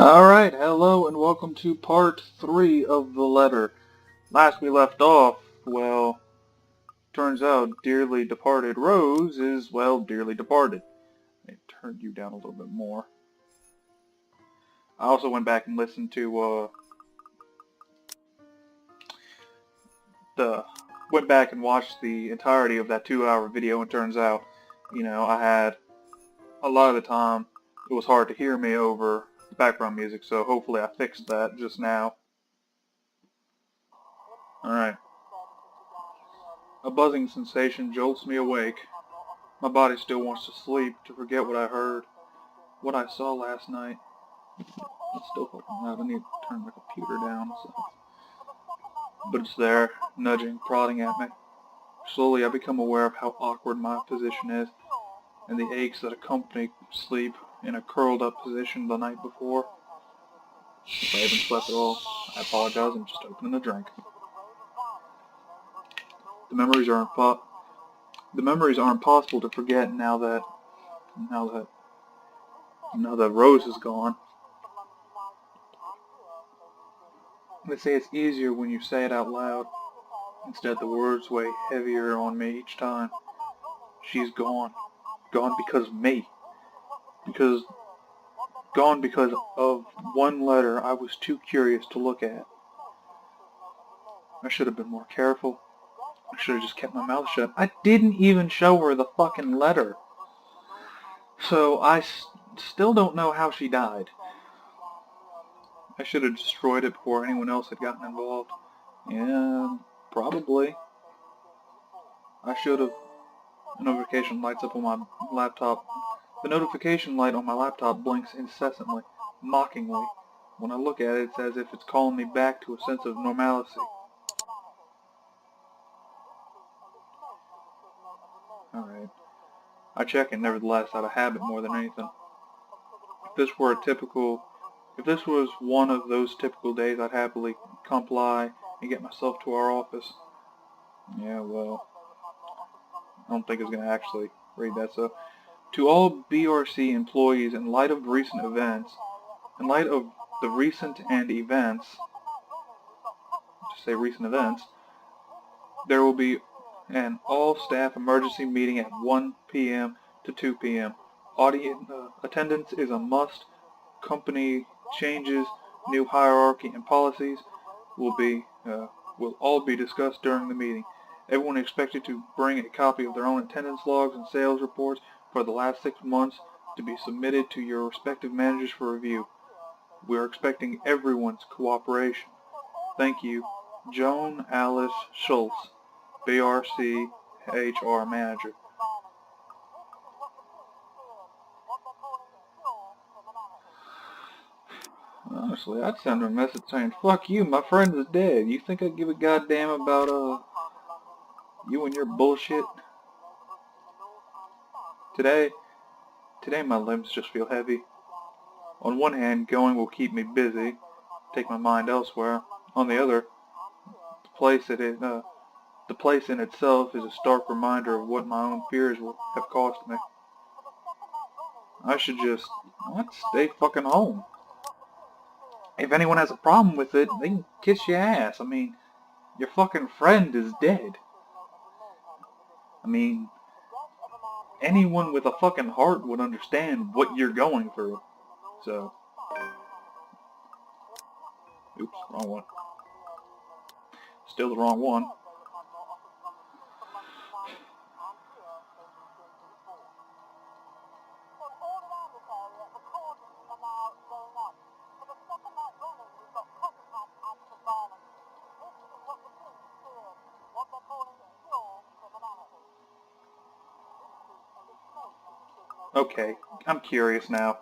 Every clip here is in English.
Alright, hello and welcome to part 3 of the letter. Last we left off, well, turns out dearly departed Rose is, well, dearly departed. I turned you down a little bit more. I also went back and listened to, went back and watched the entirety of that 2-hour video, and turns out, I had, a lot of the time, it was hard to hear me over the background music, so hopefully I fixed that just now. Alright. A buzzing sensation jolts me awake. My body still wants to sleep, to forget what I heard, what I saw last night. It's still fucking loud. I need to turn my computer down. But it's there, nudging, prodding at me. Slowly I become aware of how awkward my position is, and the aches that accompany sleep in a curled up position the night before. If I haven't slept at all, I apologize, I'm just opening a drink. The memories are impossible to forget now that Rose is gone. They say it's easier when you say it out loud. Instead, the words weigh heavier on me each time. She's gone. Gone because of me. Gone because of one letter I was too curious to look at. I should have been more careful. I should have just kept my mouth shut. I didn't even show her the fucking letter. So I still don't know how she died. I should have destroyed it before anyone else had gotten involved. Yeah, probably. I should have. The notification lights up on my laptop. The notification light on my laptop blinks incessantly, mockingly. When I look at it, it's as if it's calling me back to a sense of normalcy. Alright. I check it nevertheless, out of habit more than anything. If this was one of those typical days, I'd happily comply and get myself to our office. Yeah, well, I don't think it's going to actually read that, so. To all BRC employees, in light of the recent events, there will be an all-staff emergency meeting at 1 p.m. to 2 p.m. Attendance is a must. Company changes, new hierarchy and policies will all be discussed during the meeting. Everyone is expected to bring a copy of their own attendance logs and sales reports for the last 6 months to be submitted to your respective managers for review. We are expecting everyone's cooperation. Thank you. Joan Alice Schultz, BRC HR Manager. Honestly, I'd send her a message saying, "Fuck you, my friend is dead. You think I'd give a goddamn about, you and your bullshit?" Today my limbs just feel heavy. On one hand, going will keep me busy, take my mind elsewhere. On the other, the place in itself is a stark reminder of what my own fears have cost me. I should just stay fucking home. If anyone has a problem with it, they can kiss your ass. I mean, your fucking friend is dead. I mean, anyone with a fucking heart would understand what you're going through. So, oops, wrong one. Still the wrong one. Okay, I'm curious now.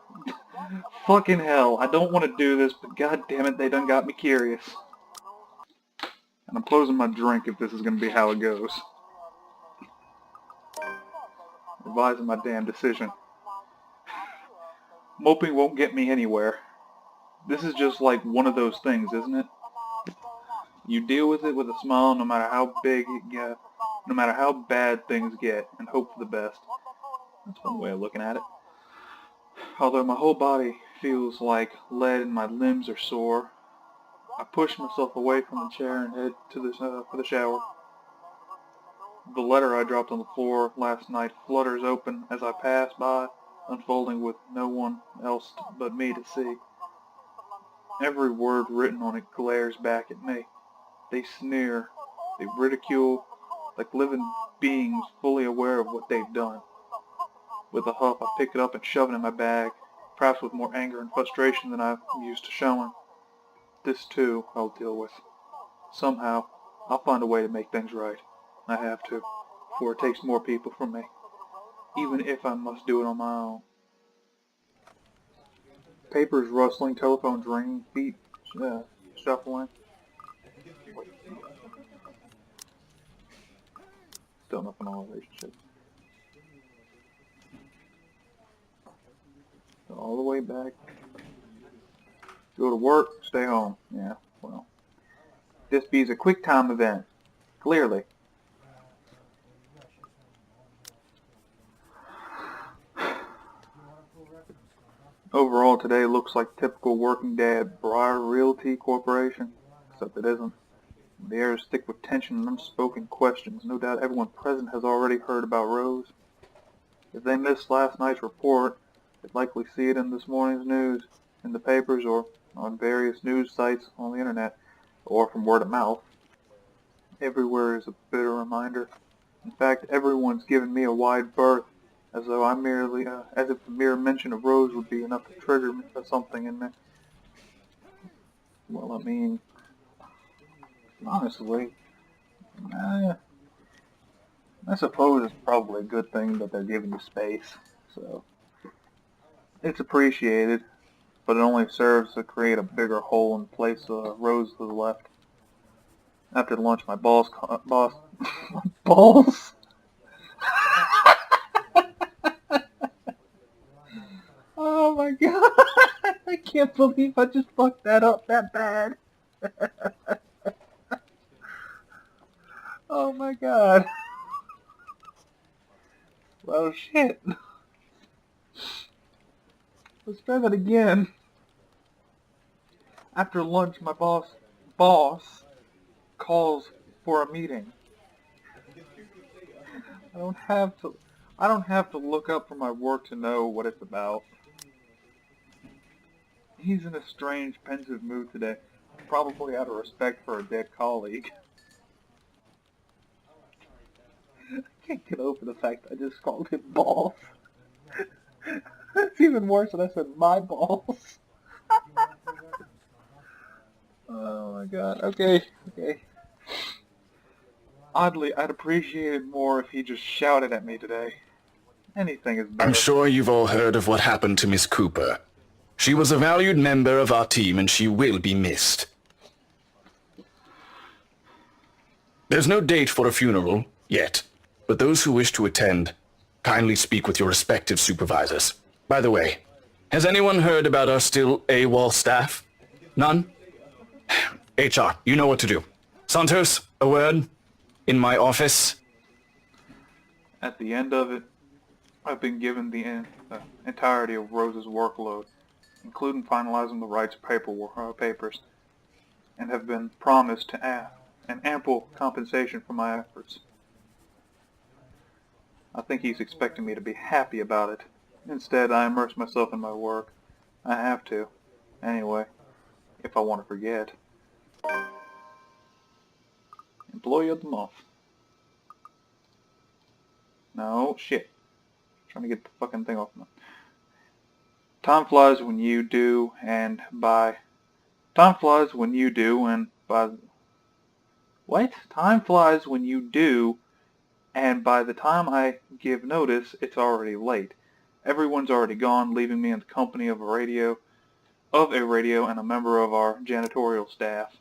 Fucking hell, I don't want to do this, but god damn it, they done got me curious. And I'm closing my drink if this is going to be how it goes. Revising my damn decision. Moping won't get me anywhere. This is just like one of those things, isn't it? You deal with it with a smile no matter how big it gets, no matter how bad things get, and hope for the best. That's one way of looking at it. Although my whole body feels like lead and my limbs are sore. I push myself away from the chair and head to for the shower. The letter I dropped on the floor last night flutters open as I pass by, unfolding with no one else but me to see. Every word written on it glares back at me. They sneer, they ridicule, like living beings fully aware of what they've done. With a huff, I pick it up and shove it in my bag, perhaps with more anger and frustration than I'm used to showing. This, too, I'll deal with. Somehow, I'll find a way to make things right. I have to, for it takes more people from me, even if I must do it on my own. Papers rustling, telephones ringing, feet shuffling. Still nothing on relationships. All the way back. Go to work, stay home. Yeah, well. This be's a quick time event. Clearly. Overall, today looks like typical working day at Briar Realty Corporation, except it isn't. The air is thick with tension and unspoken questions. No doubt everyone present has already heard about Rose. If they missed last night's report, they'd likely see it in this morning's news, in the papers, or on various news sites on the internet, or from word of mouth. Everywhere is a bitter reminder. In fact, everyone's given me a wide berth, as though as if the mere mention of Rose would be enough to trigger something in me. Well, I mean, honestly, I suppose it's probably a good thing that they're giving you space, so it's appreciated, but it only serves to create a bigger hole in place Rose has left. After lunch, my balls, balls? Oh my god, I can't believe I just fucked that up that bad. Oh my god. Well, shit. Let's try that again. After lunch, my boss calls for a meeting. I don't have to, I don't have to look up from my work to know what it's about. He's in a strange, pensive mood today, probably out of respect for a dead colleague. I can't get over the fact that I just called him balls. It's even worse when I said my balls. Oh my god. Okay. Oddly, I'd appreciate it more if he just shouted at me today. Anything is better. I'm sure you've all heard of what happened to Miss Cooper. She was a valued member of our team and she will be missed. There's no date for a funeral yet, but those who wish to attend, kindly speak with your respective supervisors. By the way, has anyone heard about our still AWOL staff? None? HR, you know what to do. Santos, a word? In my office? At the end of it, I've been given the entirety of Rose's workload, including finalizing the rights papers, and have been promised an ample compensation for my efforts. I think he's expecting me to be happy about it. Instead, I immerse myself in my work. I have to, anyway, if I want to forget. Employee of the month. No, shit. Trying to get the fucking thing off my... Time flies when you do, and by... Time flies when you do, and by... What? Time flies when you do, and by the time I give notice, it's already late. Everyone's already gone, leaving me in the company of a radio and a member of our janitorial staff.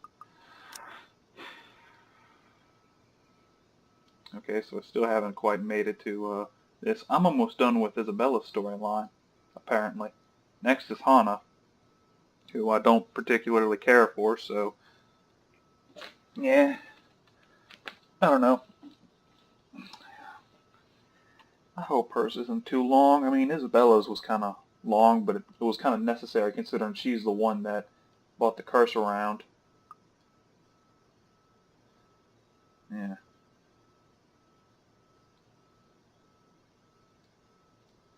Okay, so I still haven't quite made it to this. I'm almost done with Isabella's storyline, apparently. Next is Hana, who I don't particularly care for, so... Yeah. I don't know. I hope hers isn't too long. I mean, Isabella's was kind of long, but it was kind of necessary considering she's the one that bought the curse around. Yeah.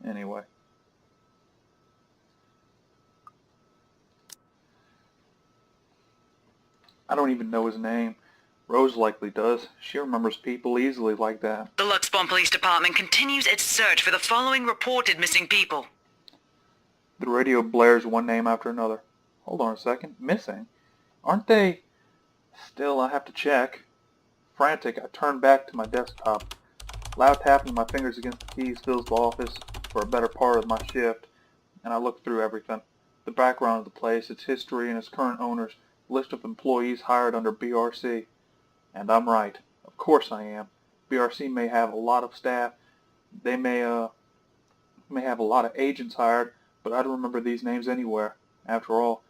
Anyway. I don't even know his name. Rose likely does. She remembers people easily like that. The Luxbon Police Department continues its search for the following reported missing people. The radio blares one name after another. Hold on a second. Missing? Aren't they? Still, I have to check. Frantic, I turn back to my desktop. Loud tapping of my fingers against the keys fills the office for a better part of my shift, and I look through everything. The background of the place, its history, and its current owners, list of employees hired under BRC. And I'm right. Of course I am. BRC may have a lot of staff. They may have a lot of agents hired, but I don't remember these names anywhere. After all,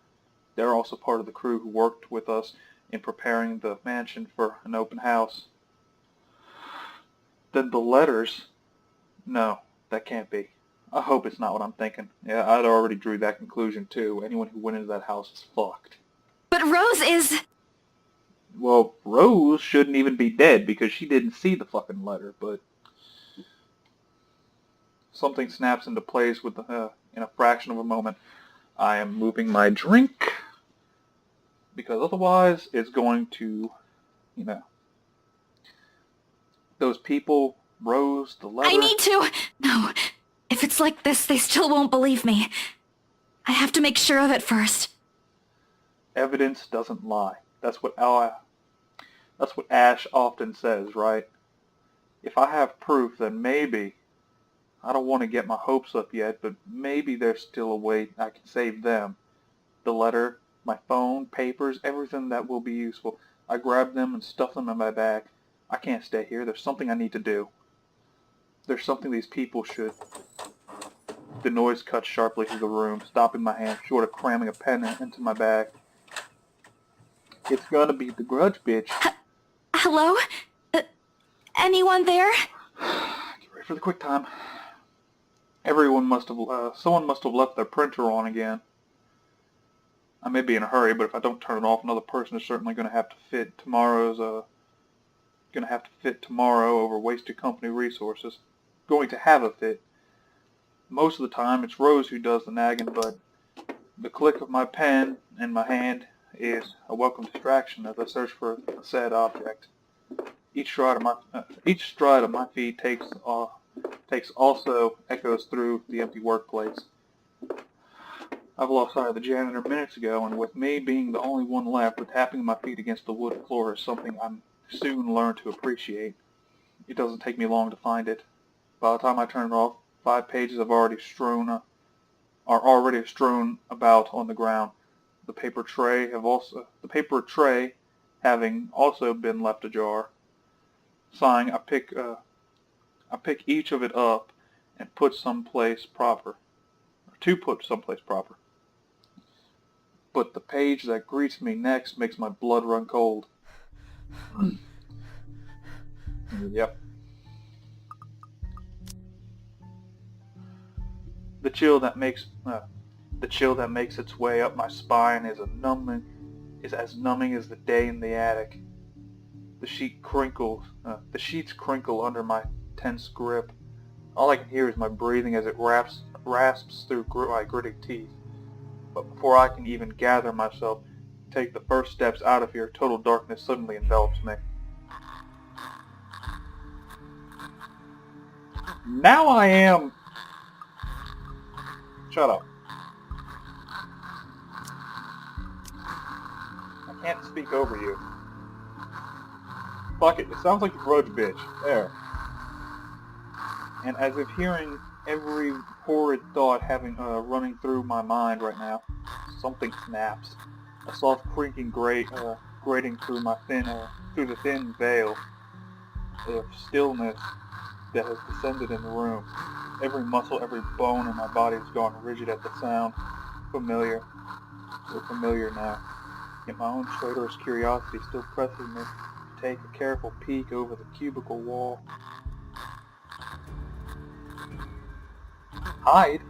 they're also part of the crew who worked with us in preparing the mansion for an open house. Then the letters? No, that can't be. I hope it's not what I'm thinking. Yeah, I'd already drew that conclusion too. Anyone who went into that house is fucked. But Rose is... Well, Rose shouldn't even be dead because she didn't see the fucking letter, but something snaps into place with in a fraction of a moment. I am moving my drink because otherwise it's going to, those people, Rose, the letter... I need to... No. If it's like this, they still won't believe me. I have to make sure of it first. Evidence doesn't lie. That's what Ash often says, right? If I have proof, then maybe, I don't want to get my hopes up yet, but maybe there's still a way I can save them. The letter, my phone, papers, everything that will be useful. I grab them and stuff them in my bag. I can't stay here. There's something I need to do. There's something these people should... The noise cuts sharply through the room, stopping my hand short of cramming a pen into my bag. It's gonna be the grudge bitch. Hello? Anyone there? Get ready for the quick time. Someone must have left their printer on again. I may be in a hurry, but if I don't turn it off, another person is certainly going to have to fit tomorrow over wasted company resources. Going to have a fit. Most of the time, it's Rose who does the nagging, but the click of my pen in my hand is a welcome distraction as I search for a said object. Each stride of my feet takes also echoes through the empty workplace. I've lost sight of the janitor minutes ago, and with me being the only one left, the tapping of my feet against the wood floor is something I'm soon learn to appreciate. It doesn't take me long to find it. By the time I turn it off, 5 pages are already strewn about on the ground. The paper tray having also been left ajar. Sighing, I pick each of it up and put someplace proper. But the page that greets me next makes my blood run cold. Yep. The chill that makes its way up my spine is as numbing as the day in the attic. The sheets crinkle under my tense grip. All I can hear is my breathing as it rasps through my gritty teeth. But before I can even gather myself, take the first steps out of here, total darkness suddenly envelops me. Now I am... Shut up. I can't speak over you. Fuck it, it sounds like the grudge bitch. There. And as if hearing every horrid thought running through my mind right now, something snaps. A soft creaking grating through the thin veil of stillness that has descended in the room. Every muscle, every bone in my body has gone rigid at the sound. Familiar. So familiar now. Yet my own traitorous curiosity still presses me to take a careful peek over the cubicle wall. Hide?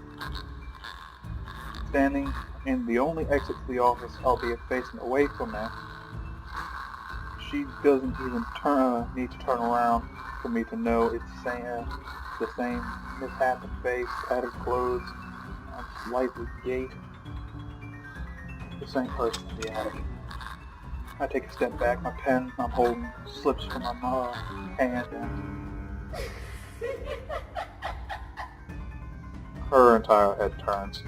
standing in the only exit to the office, albeit facing away from me. She doesn't even need to turn around for me to know it's the same misshapen face, tattered clothes, and slightly gait. The same person in the attic. I take a step back, my pen I'm holding slips from my hand, and her entire head turns.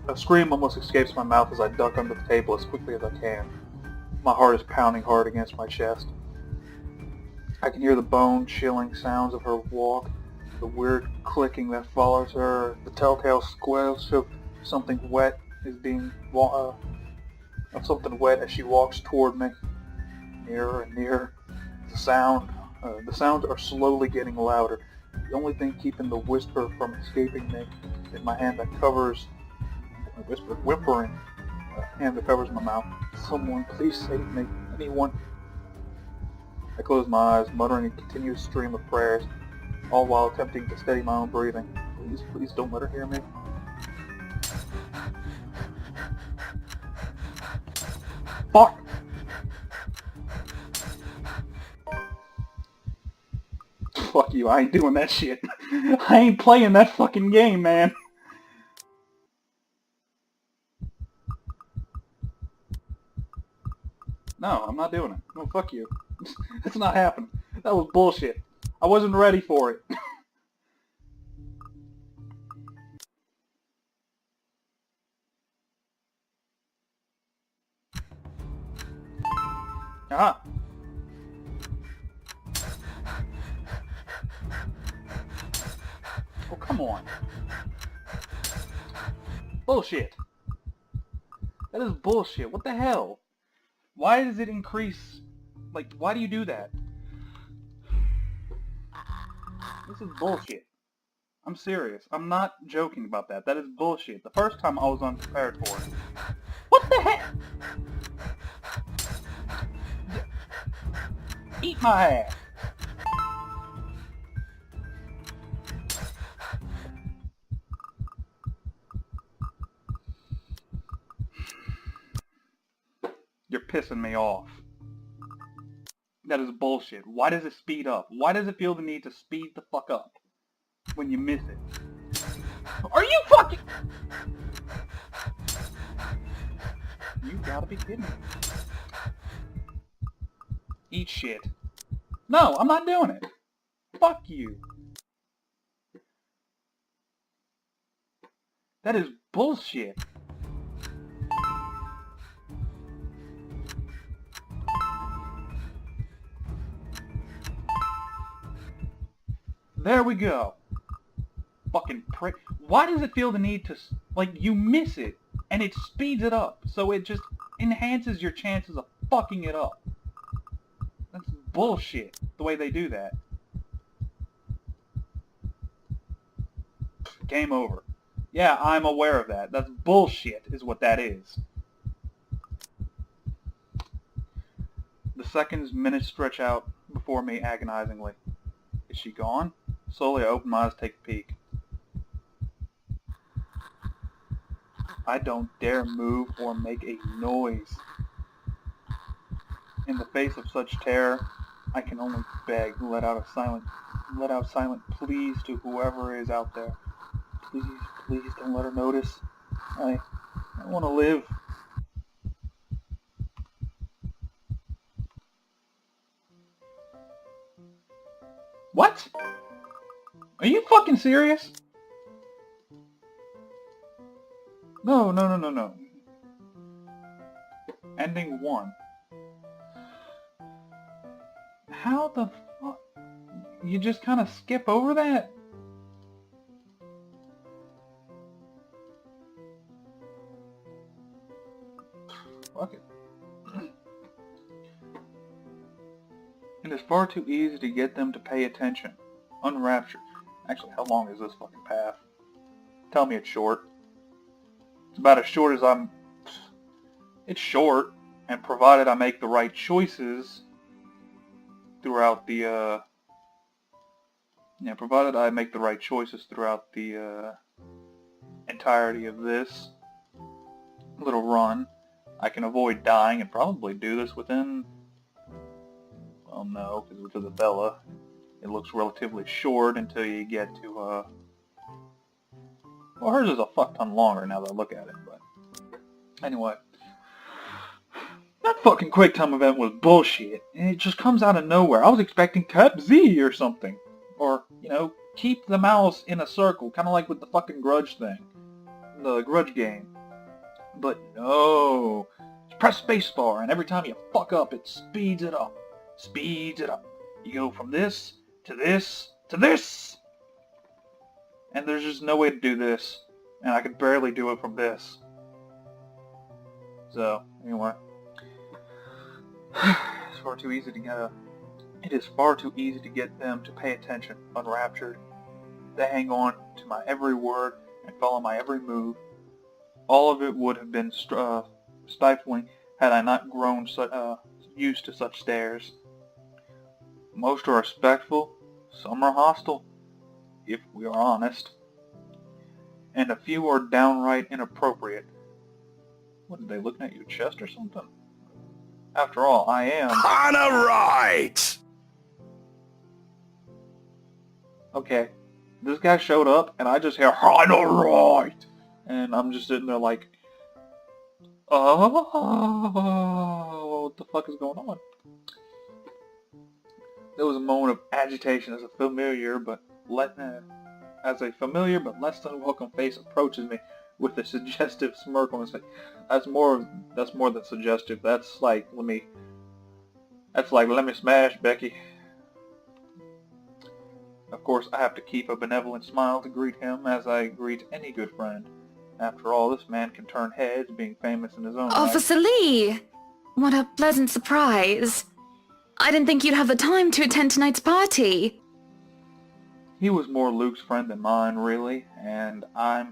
A scream almost escapes my mouth as I duck under the table as quickly as I can. My heart is pounding hard against my chest. I can hear the bone-chilling sounds of her walk, the weird clicking that follows her, the telltale squelch of something wet as she walks toward me, nearer and nearer. The sounds are slowly getting louder. The only thing keeping the whisper from escaping me is my hand that covers whimpering hand that covers my mouth. Someone, please save me. Anyone. I close my eyes, muttering a continuous stream of prayers, all while attempting to steady my own breathing. Please, please don't let her hear me. Fuck! Fuck you, I ain't doing that shit. I ain't playing that fucking game, man. No, I'm not doing it. No, fuck you. That's not happening. That was bullshit. I wasn't ready for it. Ah. Oh, come on. Bullshit. That is bullshit. What the hell? Why does it increase? Like, why do you do that? This is bullshit. I'm serious. I'm not joking about that. That is bullshit. The first time I was unprepared for it. What the heck? Eat my ass. You're pissing me off. That is bullshit. Why does it speed up? Why does it feel the need to speed the fuck up when you miss it? Are you fucking... You gotta be kidding me. Eat shit. No, I'm not doing it. Fuck you. That is bullshit. There we go. Fucking prick. Why does it feel the need to... Like, you miss it, and it speeds it up, so it just enhances your chances of fucking it up. That's bullshit, the way they do that. Game over. Yeah, I'm aware of that. That's bullshit, is what that is. The seconds, minutes stretch out before me agonizingly. Is she gone? Slowly I open my eyes, take a peek. I don't dare move or make a noise. In the face of such terror, I can only beg, let out silent pleas to whoever is out there. Please, please don't let her notice. I want to live. What? Are you fucking serious? No. Ending 1. How the fuck? You just kind of skip over that? Fuck it. It is far too easy to get them to pay attention. Unraptured. Actually, how long is this fucking path? Tell me it's short. It's about as short as I'm... It's short, and provided I make the right choices throughout the, provided I make the right choices throughout the entirety of this little run, I can avoid dying and probably do this within, well, no, because with Isabella, it looks relatively short until you get to, well, hers is a fuck ton longer now that I look at it, but anyway. That fucking QuickTime event was bullshit, and it just comes out of nowhere. I was expecting Cap Z or something. Or, you know, keep the mouse in a circle, kind of like with the fucking Grudge thing. The Grudge game. But no. Just press spacebar, and every time you fuck up, it speeds it up. Speeds it up. You go from this, to this, to this! And there's just no way to do this. And I could barely do it from this. So, anyway. It's far too easy to get it is far too easy to get them to pay attention, unraptured. They hang on to my every word and follow my every move. All of it would have been stifling had I not grown used to such stares. Most are respectful, some are hostile, if we are honest. And a few are downright inappropriate. What, are they looking at your chest or something? After all, I am... Kinda right! Okay, this guy showed up, and I just hear, "Kinda right!" And I'm just sitting there like, oh, what the fuck is going on? There was a moment of agitation as a familiar but less than welcome face approaches me with a suggestive smirk on his face. That's more than suggestive. That's like, let me smash, Becky. Of course, I have to keep a benevolent smile to greet him as I greet any good friend. After all, this man can turn heads, being famous in his own right. Officer Lee! What a pleasant surprise. I didn't think you'd have the time to attend tonight's party. He was more Luke's friend than mine, really, and I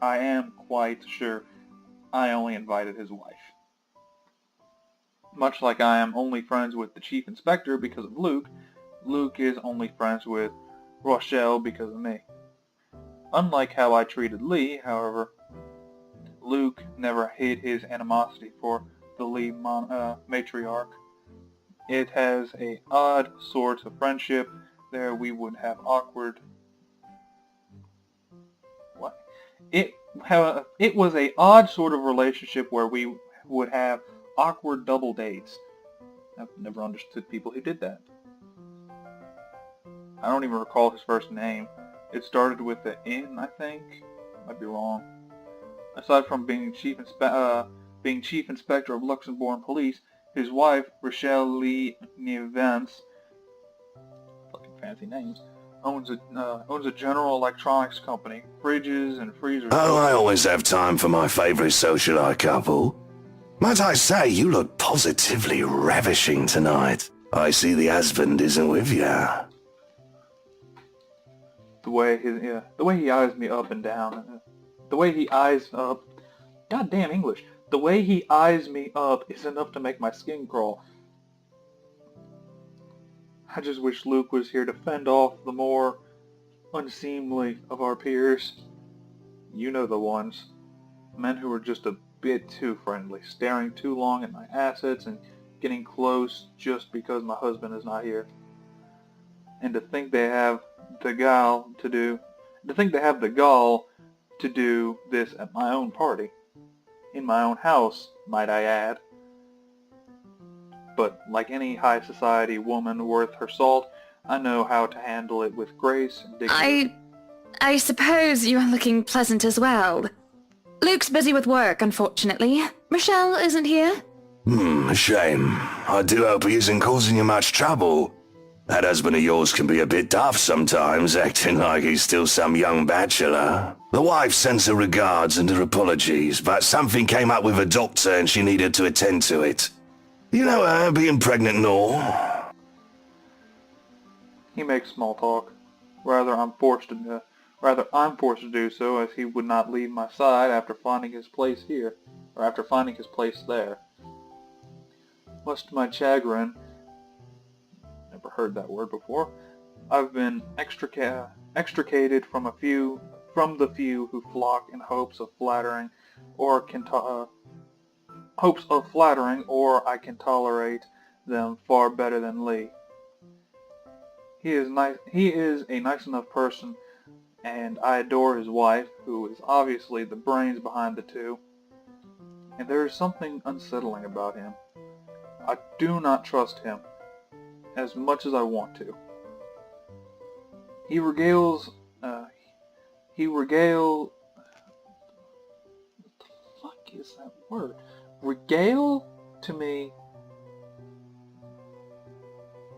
am quite sure I only invited his wife. Much like I am only friends with the Chief Inspector because of Luke, Luke is only friends with Rochelle because of me. Unlike how I treated Lee, however, Luke never hid his animosity for the Lee matriarch. It has a odd sort of friendship. There we would have awkward... What? It was a odd sort of relationship where we would have awkward double dates. I've never understood people who did that. I don't even recall his first name. It started with an N, I think. Might be wrong. Aside from being chief inspector of Luxembourg police, his wife, Rochelle Lee Nevance, fucking fancy names, owns a General Electronics company, fridges and freezers. Oh, I always have time for my favorite socialite couple. Might I say, you look positively ravishing tonight. I see the husband isn't with you. The way he eyes me up and down, the way he eyes up, goddamn English, the way he eyes me up is enough to make my skin crawl. I just wish Luke was here to fend off the more unseemly of our peers. You know the ones. Men who are just a bit too friendly, staring too long at my assets and getting close just because my husband is not here. And to think they have the gall to do this at my own party. In my own house, might I add. But like any high society woman worth her salt, I know how to handle it with grace and dignity. I suppose you're looking pleasant as well. Luke's busy with work, unfortunately. Michelle isn't here. A shame. I do hope he isn't causing you much trouble. That husband of yours can be a bit daft sometimes, acting like he's still some young bachelor. The wife sends her regards and her apologies, but something came up with a doctor and she needed to attend to it. You know her, being pregnant and all. He makes small talk. Rather, I'm forced to do so, as he would not leave my side after finding his place here, or after finding his place there. Much to my chagrin, never heard that word before, I've been extricated from a few from the few who flock in hopes of flattering, or I can tolerate them far better than Lee. He is a nice enough person, and I adore his wife, who is obviously the brains behind the two. And there is something unsettling about him. I do not trust him as much as I want to. He regales, what the fuck is that word? Regale to me.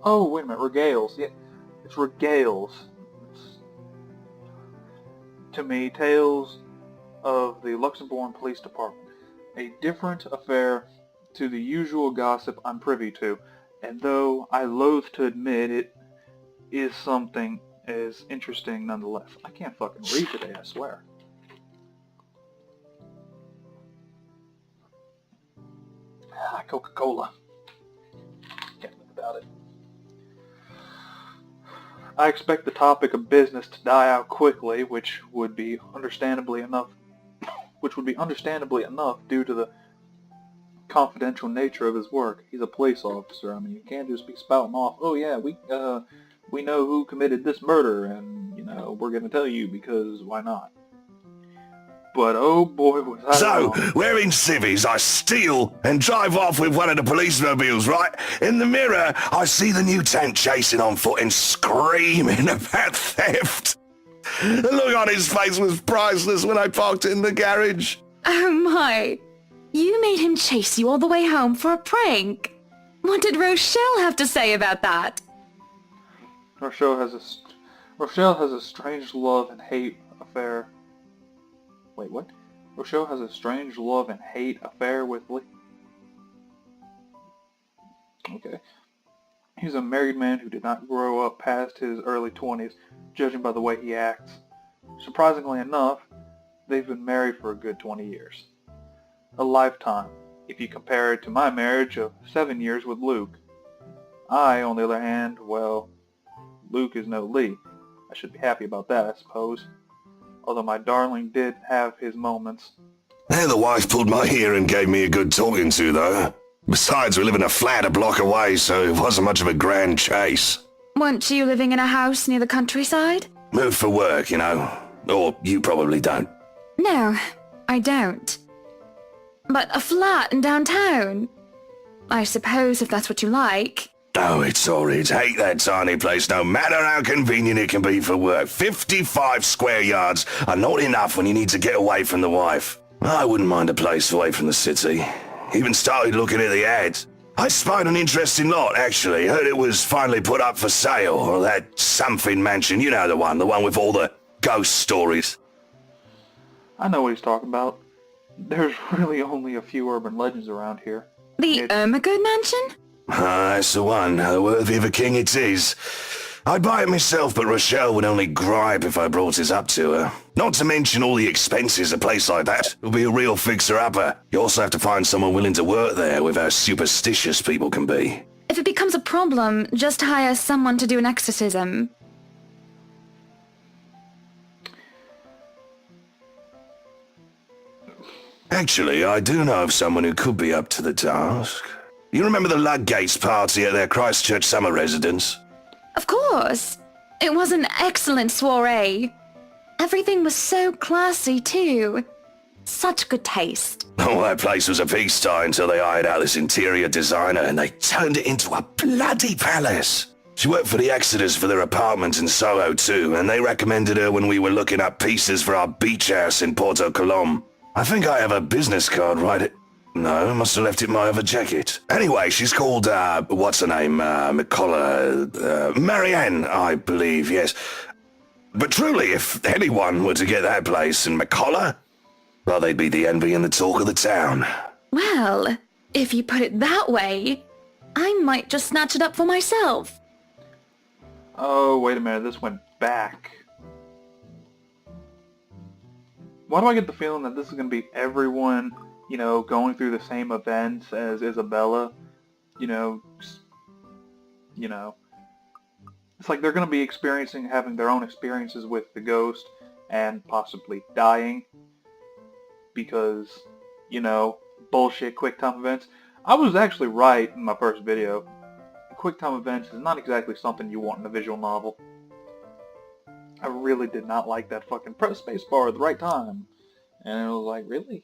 Oh, wait a minute, regales. Yeah, it's regales. To me, tales of the Luxembourg Police Department. A different affair to the usual gossip I'm privy to, and though I loathe to admit it, is something as interesting nonetheless. I can't fucking read today, I swear. Coca-Cola. Can't live without it. I expect the topic of business to die out quickly, which would be understandably enough due to the confidential nature of his work. He's a police officer. I mean, you can't just be spouting off, oh yeah, we know who committed this murder, and, we're going to tell you because why not? But oh boy, was I So, wrong. we're in civvies. I steal and drive off with one of the police mobiles, right? In the mirror, I see the mutant chasing on foot and screaming about theft. The look on his face was priceless when I parked in the garage. Oh my! You made him chase you all the way home for a prank! What did Rochelle have to say about that? Rochelle has a strange love and hate affair. Wait, what? Rochelle has a strange love and hate affair with Lee. Okay. He's a married man who did not grow up past his early 20s, judging by the way he acts. Surprisingly enough, they've been married for a good 20 years. A lifetime, if you compare it to my marriage of 7 years with Luke. I, on the other hand, well, Luke is no Lee. I should be happy about that, I suppose. Although my darling did have his moments. The wife pulled my ear and gave me a good talking to, though. Besides, we live in a flat a block away, so it wasn't much of a grand chase. Weren't you living in a house near the countryside? Moved for work, Or you probably don't. No, I don't. But a flat in downtown? I suppose if that's what you like. Oh, it's horrid. Hate that tiny place, no matter how convenient it can be for work. 55 square yards are not enough when you need to get away from the wife. I wouldn't mind a place away from the city. Even started looking at the ads. I spied an interesting lot, actually. Heard it was finally put up for sale, or that something mansion. You know the one with all the ghost stories. I know what he's talking about. There's really only a few urban legends around here. The It's- Ermagood Mansion? That's the one. Worthy of a king it is. I'd buy it myself, but Rochelle would only gripe if I brought it up to her. Not to mention all the expenses a place like that. It'll be a real fixer-upper. You also have to find someone willing to work there with how superstitious people can be. If it becomes a problem, just hire someone to do an exorcism. Actually, I do know of someone who could be up to the task. You remember the Ludgates party at their Christchurch summer residence? Of course! It was an excellent soiree. Everything was so classy, too. Such good taste. Oh, that place was a pigsty until they hired out this interior designer and they turned it into a bloody palace. She worked for the Exodus for their apartment in Soho too, and they recommended her when we were looking up pieces for our beach house in Porto Colom. I think I have a business card No, I must have left it in my other jacket. Anyway, she's called, what's her name? McCullough, Marianne, I believe, yes. But truly, if anyone were to get that place in McCullough, well, they'd be the envy and the talk of the town. Well, if you put it that way, I might just snatch it up for myself. Oh, wait a minute, this went back. Why do I get the feeling that this is going to be everyone, going through the same events as Isabella? It's like they're going to be having their own experiences with the ghost, and possibly dying because, you know, bullshit QuickTime events. I was actually right in my first video. QuickTime events is not exactly something you want in a visual novel. I really did not like that fucking press spacebar at the right time. And it was like, really?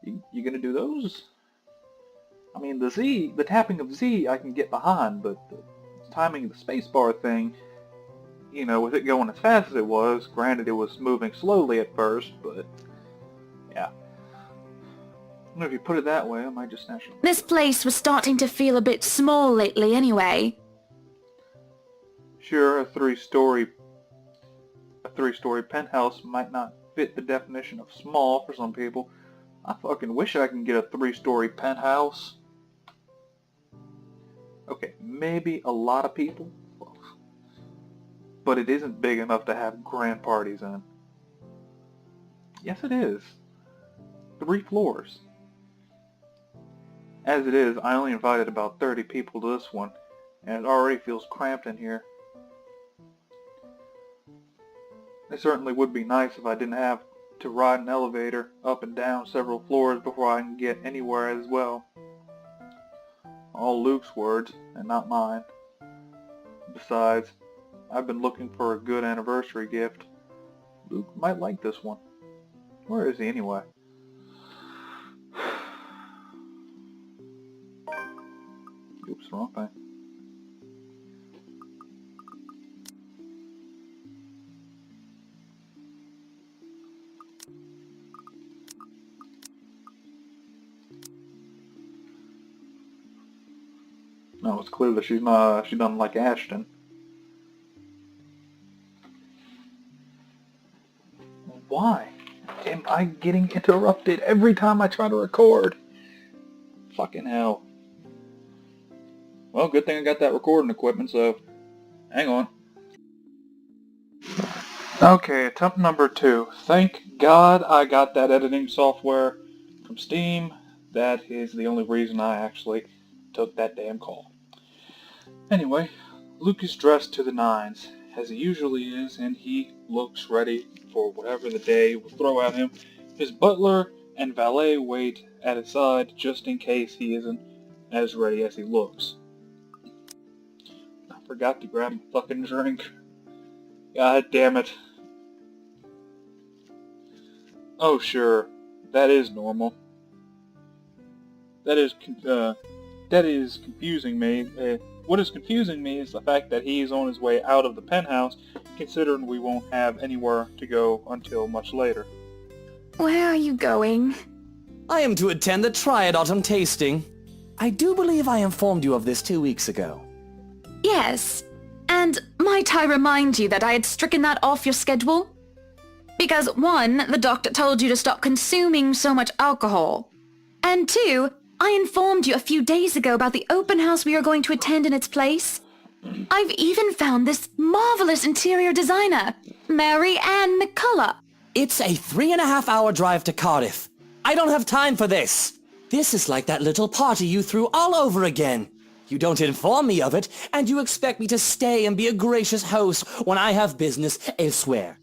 You gonna do those? I mean, the tapping of Z I can get behind, but the timing of the spacebar thing, you know, with it going as fast as it was, granted it was moving slowly at first, but yeah. I don't know if you put it that way, I might just snatch it. This place was starting to feel a bit small lately anyway. Sure, a three-story penthouse might not fit the definition of small for some people. I fucking wish I can get a 3-story penthouse. Okay, maybe a lot of people, but it isn't big enough to have grand parties in. Yes, it is. 3 floors. As it is, I only invited about 30 people to this one, and it already feels cramped in here. It certainly would be nice if I didn't have to ride an elevator up and down several floors before I can get anywhere as well. All Luke's words, and not mine. Besides, I've been looking for a good anniversary gift. Luke might like this one. Where is he anyway? Oops, wrong thing. No, it's clear that she doesn't like Ashton. Why am I getting interrupted every time I try to record? Fucking hell. Well, good thing I got that recording equipment, so hang on. Okay, attempt number 2. Thank God I got that editing software from Steam. That is the only reason I actually took that damn call. Anyway, Luke is dressed to the nines, as he usually is, and he looks ready for whatever the day will throw at him. His butler and valet wait at his side just in case he isn't as ready as he looks. I forgot to grab a fucking drink. God damn it. Oh sure, that is normal. That is confusing me. What is confusing me is the fact that he is on his way out of the penthouse, considering we won't have anywhere to go until much later. Where are you going? I am to attend the Triad Autumn Tasting. I do believe I informed you of this 2 weeks ago. Yes. And might I remind you that I had stricken that off your schedule? Because 1, the doctor told you to stop consuming so much alcohol. And 2, I informed you a few days ago about the open house we are going to attend in its place. I've even found this marvelous interior designer, Mary Ann McCullough. It's a 3.5-hour drive to Cardiff. I don't have time for this. This is like that little party you threw all over again. You don't inform me of it, and you expect me to stay and be a gracious host when I have business elsewhere.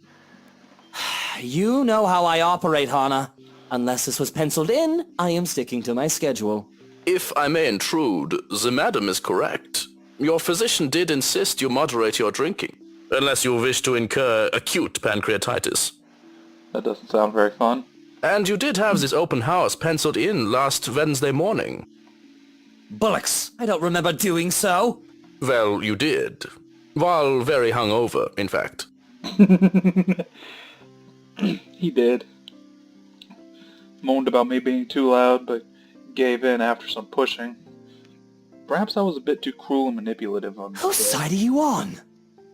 You know how I operate, Hannah. Unless this was penciled in, I am sticking to my schedule. If I may intrude, the madam is correct. Your physician did insist you moderate your drinking, unless you wish to incur acute pancreatitis. That doesn't sound very fun. And you did have this open house penciled in last Wednesday morning. Bullocks, I don't remember doing so. Well, you did. While very hungover, in fact. He did. Moaned about me being too loud, but gave in after some pushing. Perhaps I was a bit too cruel and manipulative on Whose side are you on?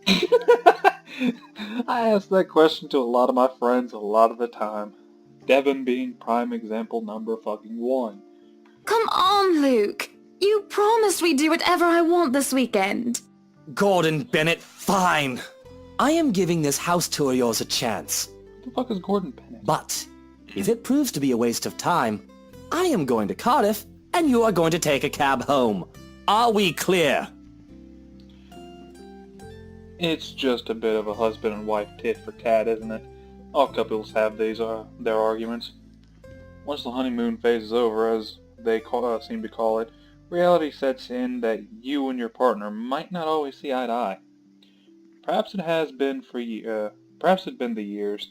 I ask that question to a lot of my friends a lot of the time. Devin being prime example number fucking 1. Come on, Luke. You promised we'd do whatever I want this weekend. Gordon Bennett, fine. I am giving this house tour of yours a chance. What the fuck is Gordon Bennett? But if it proves to be a waste of time, I am going to Cardiff, and you are going to take a cab home. Are we clear? It's just a bit of a husband and wife tit for tat, isn't it? All couples have their arguments. Once the honeymoon phase is over, as they seem to call it, reality sets in that you and your partner might not always see eye to eye. Perhaps it has been perhaps it's been the years.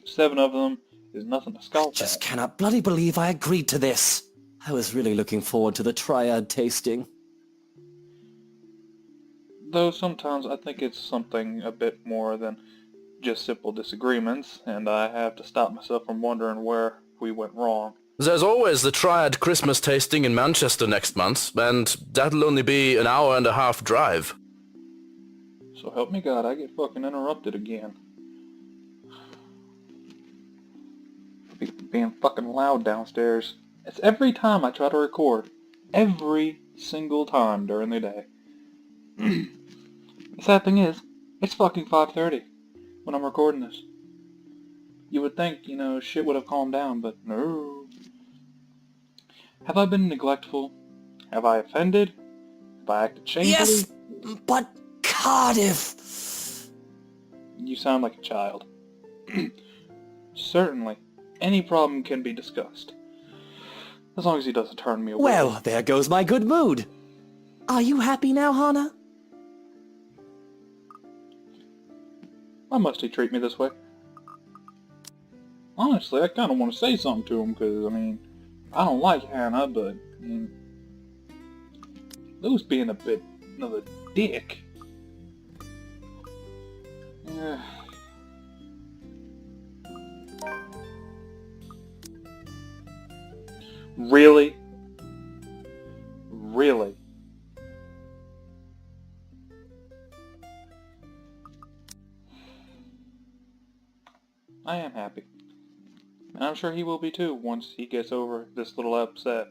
7 of them is nothing to scoff Just at. cannot bloody believe I agreed to this. I was really looking forward to the triad tasting. Though sometimes I think it's something a bit more than just simple disagreements, and I have to stop myself from wondering where we went wrong. There's always the Triad Christmas tasting in Manchester next month, and that'll only be an hour and a half drive. So help me God, I get fucking interrupted again. Being fucking loud downstairs. It's every time I try to record. Every single time during the day. The sad thing is, it's fucking 5:30 when I'm recording this. You would think, shit would have calmed down, but no. Have I been neglectful? Have I offended? Have I acted shamefully? Yes, but Cardiff! You sound like a child. Certainly, any problem can be discussed. As long as he doesn't turn me away. Well, there goes my good mood. Are you happy now, Hana? Why must he treat me this way? Honestly, I kind of want to say something to him, because, I don't like Hannah, but, Lou's being a bit of a dick. Yeah. Really? Really? I am happy. And I'm sure he will be too once he gets over this little upset.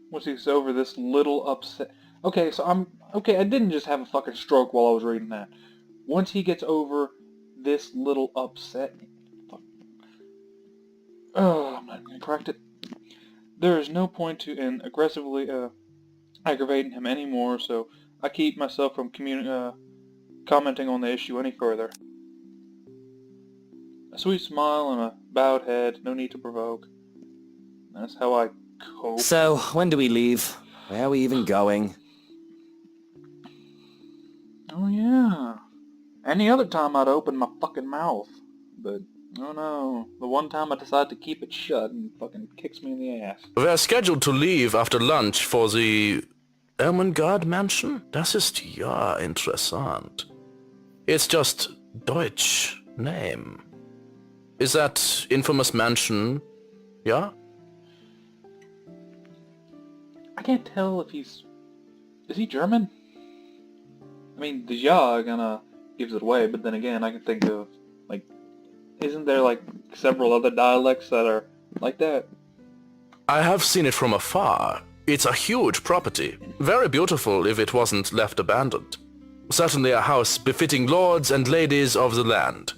Once he's over this little upset. Okay, I didn't just have a fucking stroke while I was reading that. Once he gets over this little upset. Oh, I'm not gonna correct it. There is no point in aggressively aggravating him anymore, so I keep myself from commenting on the issue any further. A sweet smile and a bowed head, no need to provoke. That's how I cope. So, when do we leave? Where are we even going? Oh yeah. Any other time I'd open my fucking mouth. But, oh no. The one time I decide to keep it shut and fucking kicks me in the ass. We're scheduled to leave after lunch for the Ermengarde Mansion. Das ist ja interessant. It's just Deutsch name. Is that infamous mansion, yeah? I can't tell if is he German? The ja kinda gives it away, but then again, I can think of, isn't there, several other dialects that are like that? I have seen it from afar. It's a huge property. Very beautiful if it wasn't left abandoned. Certainly a house befitting lords and ladies of the land.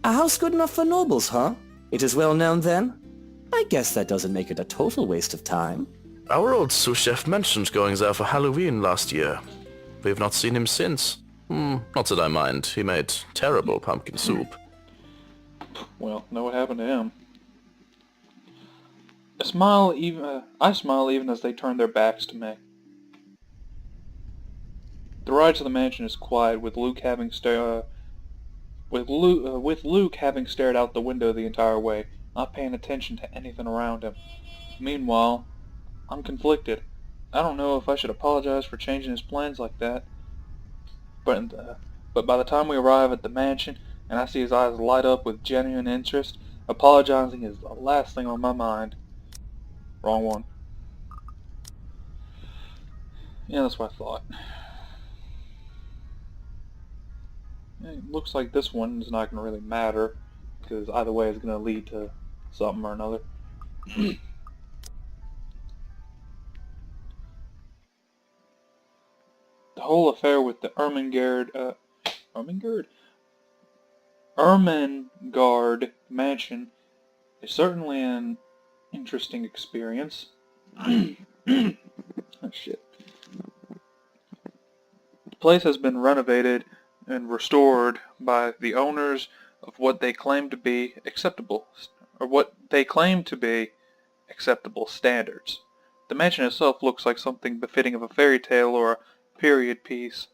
A house good enough for nobles, huh? It is well known then? I guess that doesn't make it a total waste of time. Our old sous chef mentioned going there for Halloween last year. We've not seen him since. Not that I mind. He made terrible pumpkin soup. Well, know what happened to him. I smile even as they turn their backs to me. The ride to the mansion is quiet, with Luke having stared out the window the entire way, not paying attention to anything around him. Meanwhile, I'm conflicted. I don't know if I should apologize for changing his plans like that. But by the time we arrive at the mansion, and I see his eyes light up with genuine interest, apologizing is the last thing on my mind. Wrong one. Yeah, that's what I thought. It looks like this one is not going to really matter, because either way it's going to lead to something or another. The whole affair with the Ermengarde mansion is certainly an interesting experience. Oh shit. The place has been renovated and restored by the owners of what they claim to be acceptable, or what they claim to be acceptable standards. The mansion itself looks like something befitting of a fairy tale or a period piece.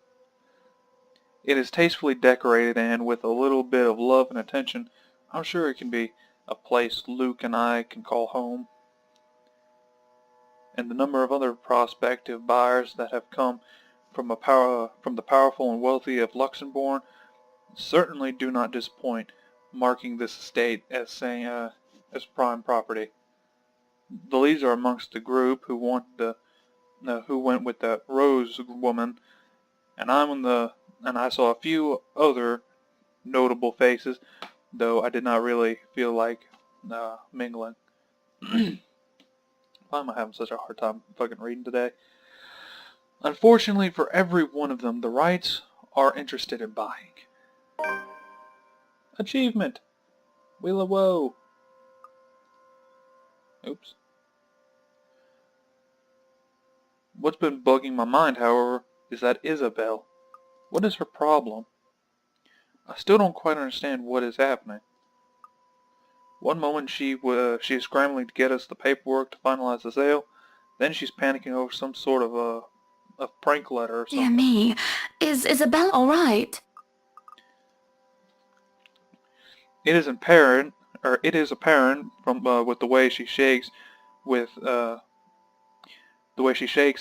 It is tastefully decorated, and with a little bit of love and attention, I'm sure it can be a place Luke and I can call home. And the number of other prospective buyers that have come from the powerful and wealthy of Luxembourg certainly do not disappoint, marking this estate as prime property. The Lees are amongst the group who went with the Rose woman, and I saw a few other notable faces, though I did not really feel like mingling. Why am I having such a hard time fucking reading today? Unfortunately for every one of them, the Wrights are interested in buying. Achievement! Wheela Woe! Oops. What's been bugging my mind, however, is that Isabel. What is her problem? I still don't quite understand what is happening. One moment she is scrambling to get us the paperwork to finalize the sale, then she's panicking over some sort of a prank letter or something. Dear me, is Isabel all right? It is apparent from with the way she shakes,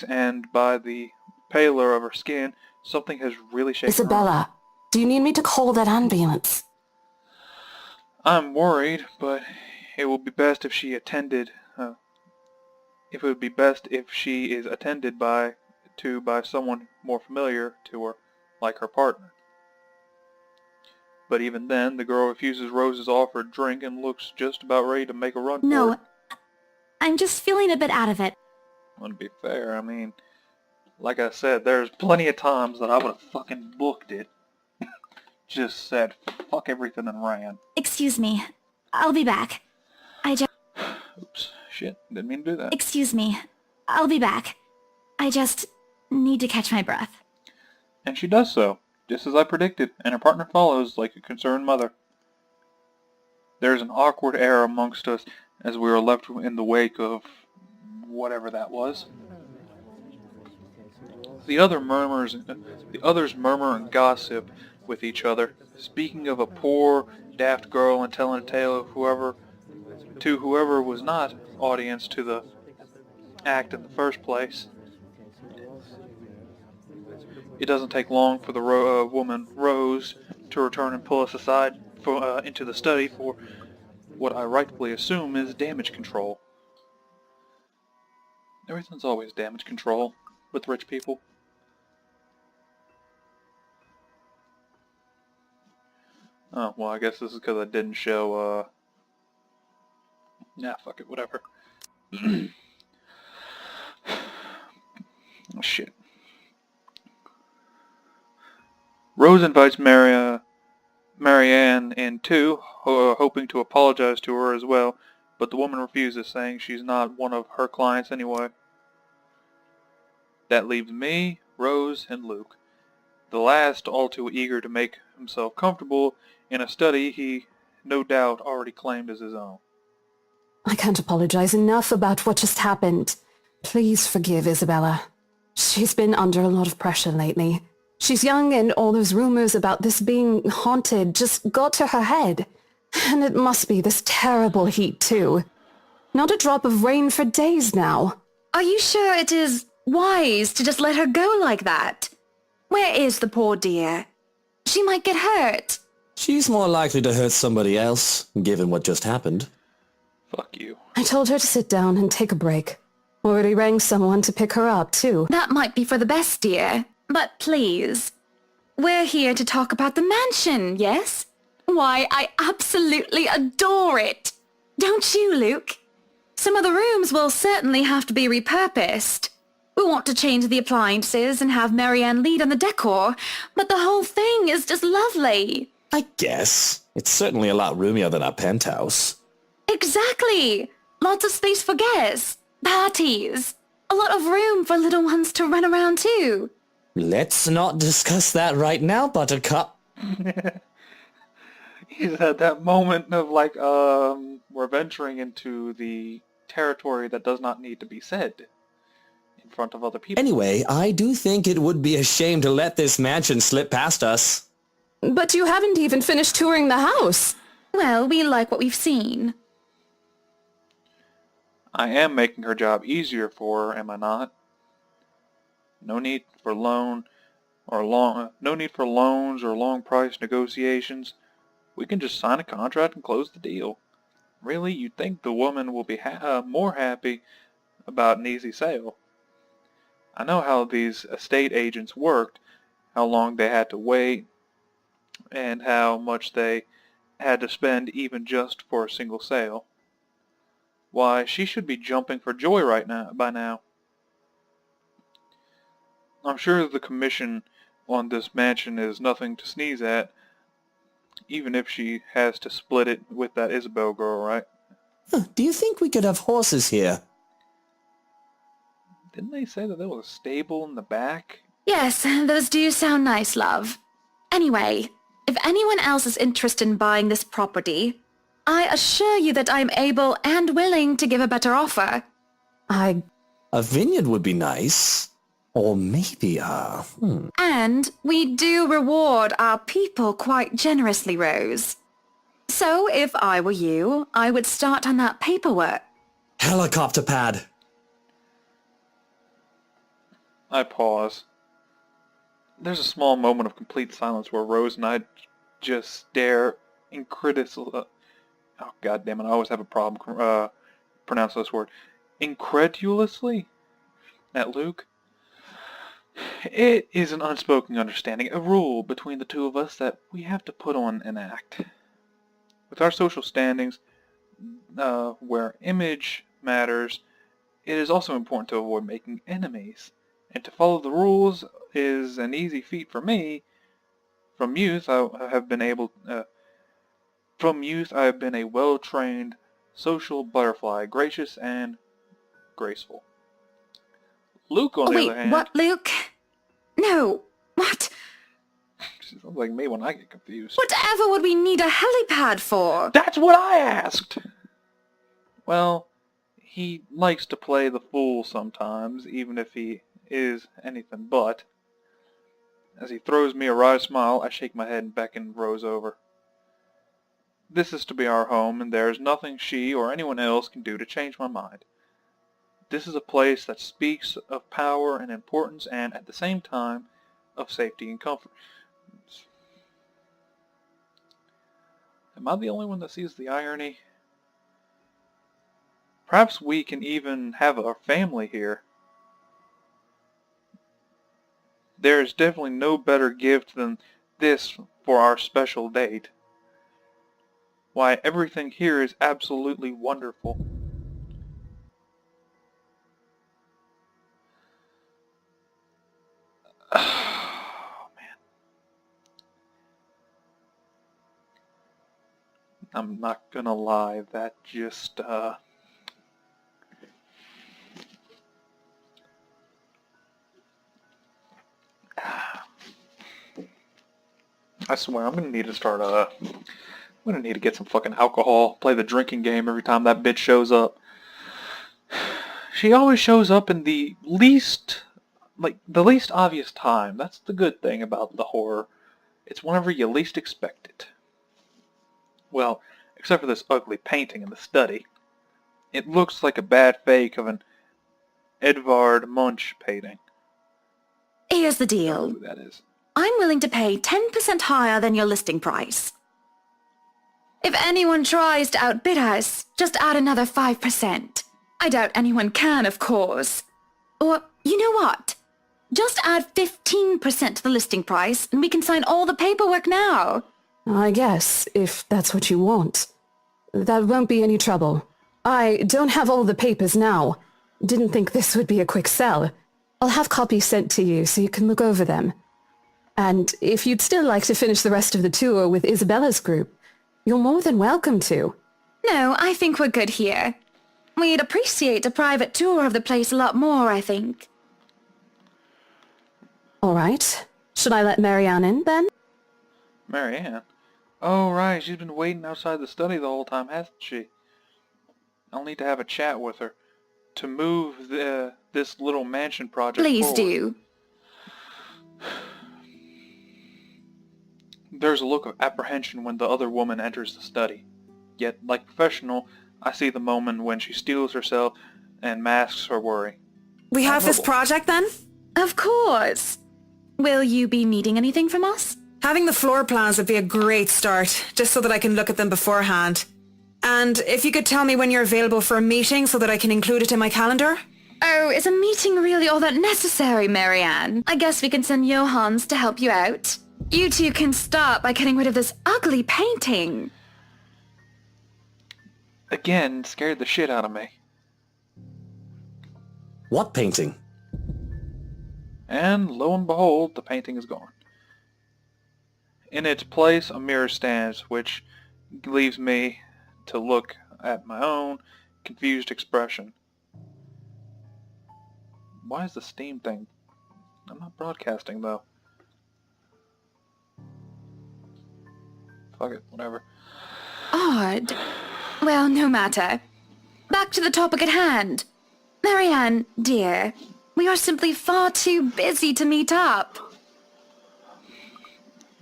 and by the pallor of her skin, something has really shaken her. Isabella, do you need me to call that ambulance? I'm worried, but it would be best if she attended. It would be best if she is attended by someone more familiar to her, like her partner. But even then, the girl refuses Rose's offered drink and looks just about ready to make a run for it. No, I'm just feeling a bit out of it. Well, to be fair, I mean, like I said, there's plenty of times that I would have fucking booked it. Just said, fuck everything and ran. Excuse me. I'll be back. Oops, shit, didn't mean to do that. Excuse me. I'll be back. I just need to catch my breath. And she does so, just as I predicted, and her partner follows like a concerned mother. There is an awkward air amongst us as we are left in the wake of whatever that was. The others murmur and gossip with each other, speaking of a poor, daft girl and telling a tale of whoever was not audience to the act in the first place. It doesn't take long for the woman Rose to return and pull us aside into the study for what I rightfully assume is damage control. Everything's always damage control with rich people. Oh, well, I guess this is because I didn't show, fuck it, whatever. Oh, shit. Rose invites Marianne in too, hoping to apologize to her as well, but the woman refuses, saying she's not one of her clients anyway. That leaves me, Rose, and Luke. The last all too eager to make himself comfortable in a study he, no doubt, already claimed as his own. I can't apologize enough about what just happened. Please forgive Isabella. She's been under a lot of pressure lately. She's young and all those rumors about this being haunted just got to her head. And it must be this terrible heat too. Not a drop of rain for days now. Are you sure it is wise to just let her go like that? Where is the poor dear? She might get hurt. She's more likely to hurt somebody else, given what just happened. Fuck you. I told her to sit down and take a break. Already rang someone to pick her up, too. That might be for the best, dear. But please, we're here to talk about the mansion, yes? Why, I absolutely adore it. Don't you, Luke? Some of the rooms will certainly have to be repurposed. We want to change the appliances and have Marianne lead on the decor, but the whole thing is just lovely. I guess. It's certainly a lot roomier than our penthouse. Exactly. Lots of space for guests, parties, a lot of room for little ones to run around too. Let's not discuss that right now, Buttercup. He's at that moment of like, we're venturing into the territory that does not need to be said in front of other people. Anyway, I do think it would be a shame to let this mansion slip past us. But you haven't even finished touring the house. Well, we like what we've seen. I am making her job easier for her, am I not? No need for loans or long price negotiations. We can just sign a contract and close the deal. Really, you'd think the woman will be more happy about an easy sale. I know how these estate agents worked, how long they had to wait, and how much they had to spend even just for a single sale. Why, she should be jumping for joy by now. I'm sure the commission on this mansion is nothing to sneeze at, even if she has to split it with that Isabel girl, right? Do you think we could have horses here? Didn't they say that there was a stable in the back? Yes, those do sound nice, love. Anyway, if anyone else is interested in buying this property, I assure you that I'm able and willing to give a better offer. A vineyard would be nice. Or maybe And we do reward our people quite generously, Rose. So if I were you, I would start on that paperwork. Helicopter pad. I pause. There's a small moment of complete silence where Rose and I just stare incredulously. Oh, God damn it, I always have a problem pronouncing this word. Incredulously at Luke. It is an unspoken understanding, a rule between the two of us that we have to put on an act. With our social standings, where image matters, it is also important to avoid making enemies. And to follow the rules is an easy feat for me. From youth, I have been a well-trained social butterfly, gracious and graceful. Luke, on the Wait, other hand... what, Luke? No, what? She sounds like me when I get confused. Whatever would we need a helipad for? That's what I asked! Well, he likes to play the fool sometimes, even if he is anything but. As he throws me a wry smile, I shake my head and beckon Rose over. This is to be our home, and there is nothing she or anyone else can do to change my mind. This is a place that speaks of power and importance and, at the same time, of safety and comfort. Am I the only one that sees the irony? Perhaps we can even have our family here. There is definitely no better gift than this for our special date. Why, everything here is absolutely wonderful. Oh, man. I'm not gonna lie, that just, I swear, I'm gonna need to start, I'm gonna need to get some fucking alcohol, play the drinking game every time that bitch shows up. She always shows up in the least obvious time. That's the good thing about the horror. It's whenever you least expect it. Well, except for this ugly painting in the study. It looks like a bad fake of an Edvard Munch painting. Here's the I don't know deal. who that is. I'm willing to pay 10% higher than your listing price. If anyone tries to outbid us, just add another 5%. I doubt anyone can, of course. Or, you know what? Just add 15% to the listing price, and we can sign all the paperwork now. I guess, if that's what you want. That won't be any trouble. I don't have all the papers now. Didn't think this would be a quick sell. I'll have copies sent to you so you can look over them. And if you'd still like to finish the rest of the tour with Isabella's group, you're more than welcome to. No, I think we're good here. We'd appreciate a private tour of the place a lot more, I think. All right. Should I let Marianne in, then? Marianne? Oh, right, she's been waiting outside the study the whole time, hasn't she? I'll need to have a chat with her to move this little mansion project Please forward. do. There's a look of apprehension when the other woman enters the study. Yet, like a professional, I see the moment when she steels herself and masks her worry. We have this Admirable. project then? Of course. Will you be needing anything from us? Having the floor plans would be a great start, just so that I can look at them beforehand. And if you could tell me when you're available for a meeting so that I can include it in my calendar? Oh, is a meeting really all that necessary, Marianne? I guess we can send Johans to help you out. You two can start by getting rid of this ugly painting. Again, scared the shit out of me. What painting? And lo and behold, the painting is gone. In its place, a mirror stands, which leaves me to look at my own confused expression. Why is the Steam thing? I'm not broadcasting, though. Fuck it, whatever. Odd. Well, no matter. Back to the topic at hand. Marianne, dear, we are simply far too busy to meet up.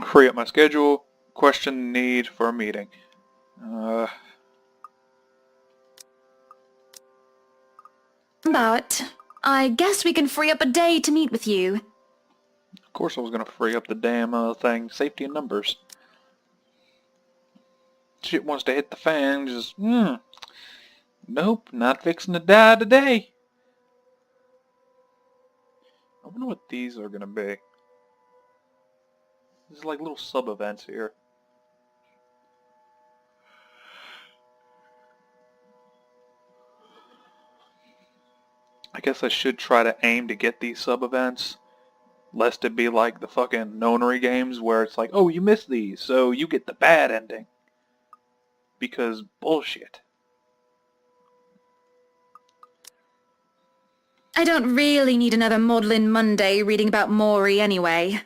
Free up my schedule. Question the need for a meeting. But I guess we can free up a day to meet with you. Of course I was gonna free up the damn thing. Safety in numbers. Shit wants to hit the fan, just, nope, not fixing to die today. I wonder what these are gonna be. There's like little sub-events here. I guess I should try to aim to get these sub-events, lest it be like the fucking Nonary games where it's like, oh, you missed these, so you get the bad ending. Because bullshit. I don't really need another Maudlin Monday reading about Maury anyway.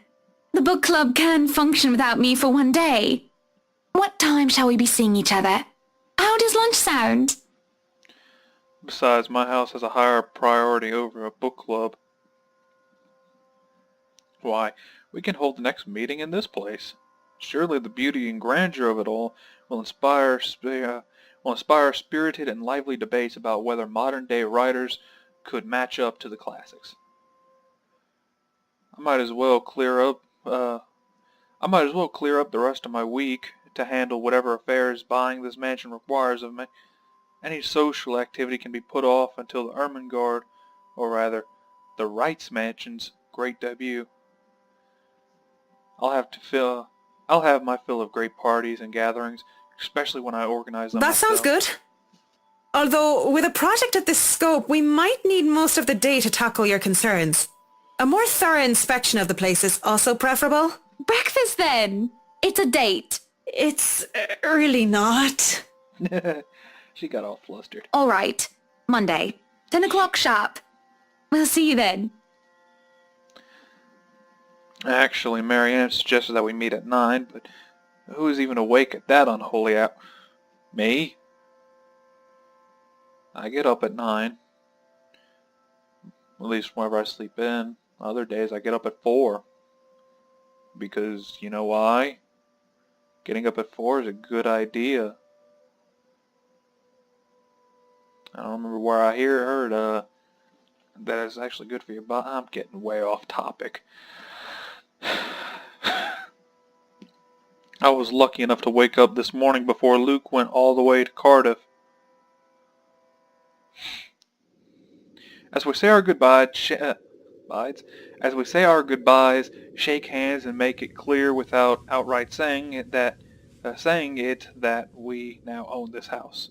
The book club can function without me for one day. What time shall we be seeing each other? How does lunch sound? Besides, my house has a higher priority over a book club. Why, we can hold the next meeting in this place. Surely the beauty and grandeur of it all will inspire spirited and lively debates about whether modern-day writers could match up to the classics. I might as well clear up the rest of my week to handle whatever affairs buying this mansion requires of me. Any social activity can be put off until the Ermengarde, or rather, the Wrights Mansion's great debut. I'll have my fill of great parties and gatherings, especially when I organize them That myself. sounds good. Although, with a project of this scope, we might need most of the day to tackle your concerns. A more thorough inspection of the place is also preferable. Breakfast then. It's a date. It's really not. She got all flustered. All right. Monday. 10 o'clock sharp. We'll see you then. Actually, Marianne suggested that we meet at 9, but who is even awake at that unholy hour? Me? I get up at 9. At least whenever I sleep in. Other days I get up at 4. Because, you know why? Getting up at 4 is a good idea. I don't remember where I heard that it's actually good for your body. I'm getting way off topic. I was lucky enough to wake up this morning before Luke went all the way to Cardiff. As we say our goodbyes, shake hands and make it clear without outright saying it that we now own this house.